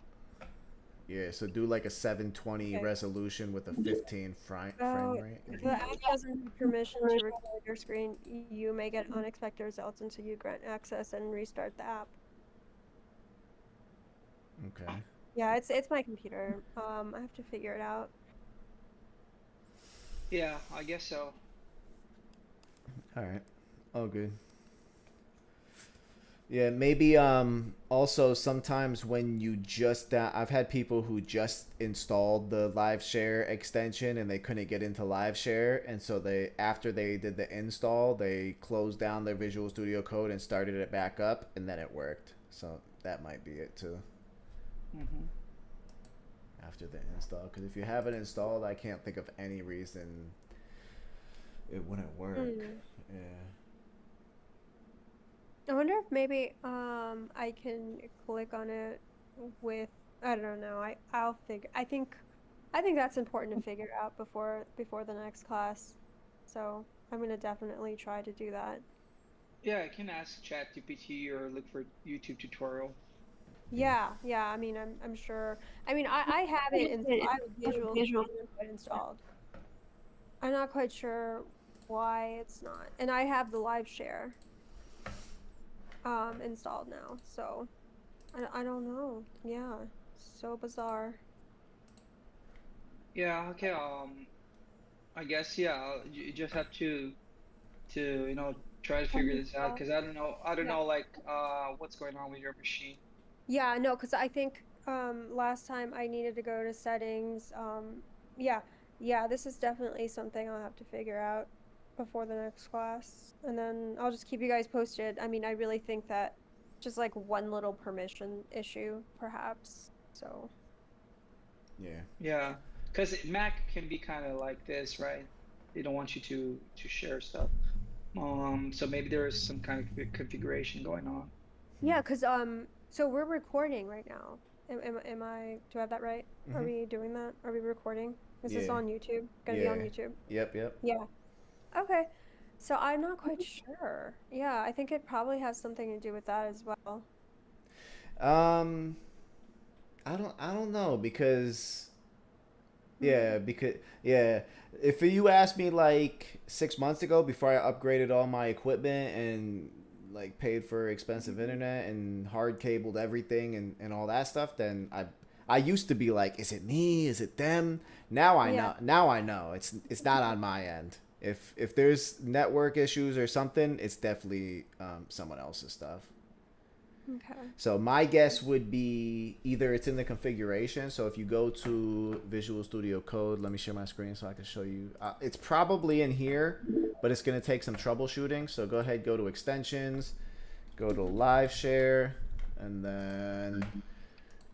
Yeah, so do like a 720 resolution with a 15 frame rate. The app doesn't have permission to record your screen. You may get unexpected results until you grant access and restart the app. Okay. Yeah, it's my computer. I have to figure it out. Yeah, I guess so. All right. All good. Yeah, maybe also sometimes when you just I've had people who just installed the live share extension and they couldn't get into live share, and so after they did the install, they closed down their Visual Studio Code and started it back up, and then it worked. So that might be it too. After the install, because if you have it installed, I can't think of any reason it wouldn't work. Yeah. I wonder if maybe I can click on it with, I don't know. I'll figure. I think that's important to figure out before the next class. So I'm gonna definitely try to do that. Yeah, I can ask ChatGPT or look for YouTube tutorial. Yeah. I mean, I'm sure. I mean, I have it installed. I have Visual installed. I'm not quite sure why it's not, and I have the live share installed now, so I don't know. Yeah, so bizarre. Yeah, okay. I guess you just have to try to figure this out, because I don't know like what's going on with your machine. Yeah, no, because I think last time I needed to go to settings. Yeah, this is definitely something I'll have to figure out before the next class, and then I'll just keep you guys posted. I mean, I really think that just like one little permission issue, perhaps. So. Yeah. Yeah, because Mac can be kind of like this, right? They don't want you to share stuff. So maybe there is some kind of configuration going on. Yeah, because so we're recording right now. Am I? Do I have that right? Are we doing that? Are we recording? Is this on YouTube? Gonna be on YouTube? Yep. Yeah. Okay. So I'm not quite sure. Yeah, I think it probably has something to do with that as well. I don't know, because Yeah, because yeah, if you asked me like 6 months ago before I upgraded all my equipment and like paid for expensive internet and hard cabled everything and all that stuff, then I used to be like, is it me? Is it them? Now I Yeah. know. Now I know it's not on my end. If there's network issues or something, it's definitely someone else's stuff. Okay. So my guess would be either it's in the configuration. So if you go to Visual Studio Code, let me share my screen so I can show you. It's probably in here, but it's going to take some troubleshooting. So go ahead, go to extensions, go to live share, and then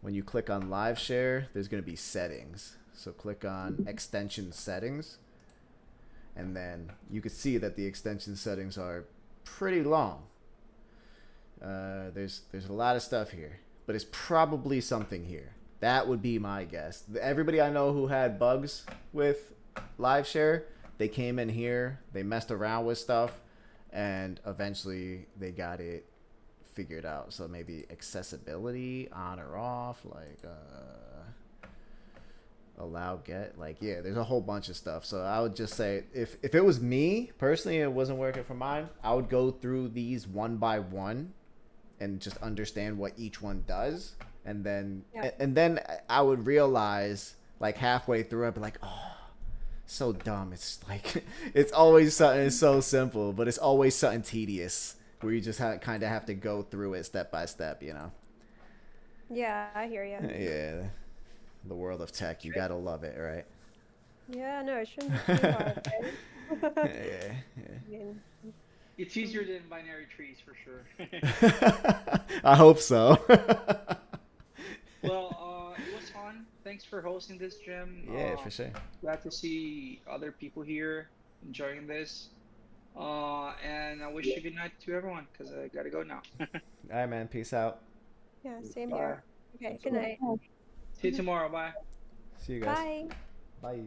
when you click on live share, there's going to be settings. So click on extension settings, and then you can see that the extension settings are pretty long. There's a lot of stuff here, but it's probably something here. That would be my guess. Everybody I know who had bugs with live share, they came in here, they messed around with stuff, and eventually they got it figured out. So maybe accessibility on or off, like allow get, like yeah, there's a whole bunch of stuff. So I would just say if it was me personally, it wasn't working for mine, I would go through these one by one and just understand what each one does, and then I would realize like halfway through I'd be like, oh, so dumb. It's like it's always something so simple, but it's always something tedious where you just kind of have to go through it step by step, you know. Yeah, I hear you. Yeah, the world of tech, you gotta love it, right? Yeah, no, it shouldn't be too hard, right? Yeah, I mean, It's easier than binary trees for sure. yeah. I hope so. Well, it was fun. Thanks for hosting this, Jim. Yeah, for sure. Glad to see other people here enjoying this. And I wish you good night to everyone because I gotta go now. All right, man. Peace out. yeah, same Bye. here. Okay, good night. See you tomorrow. Bye. See you guys. Bye. Bye.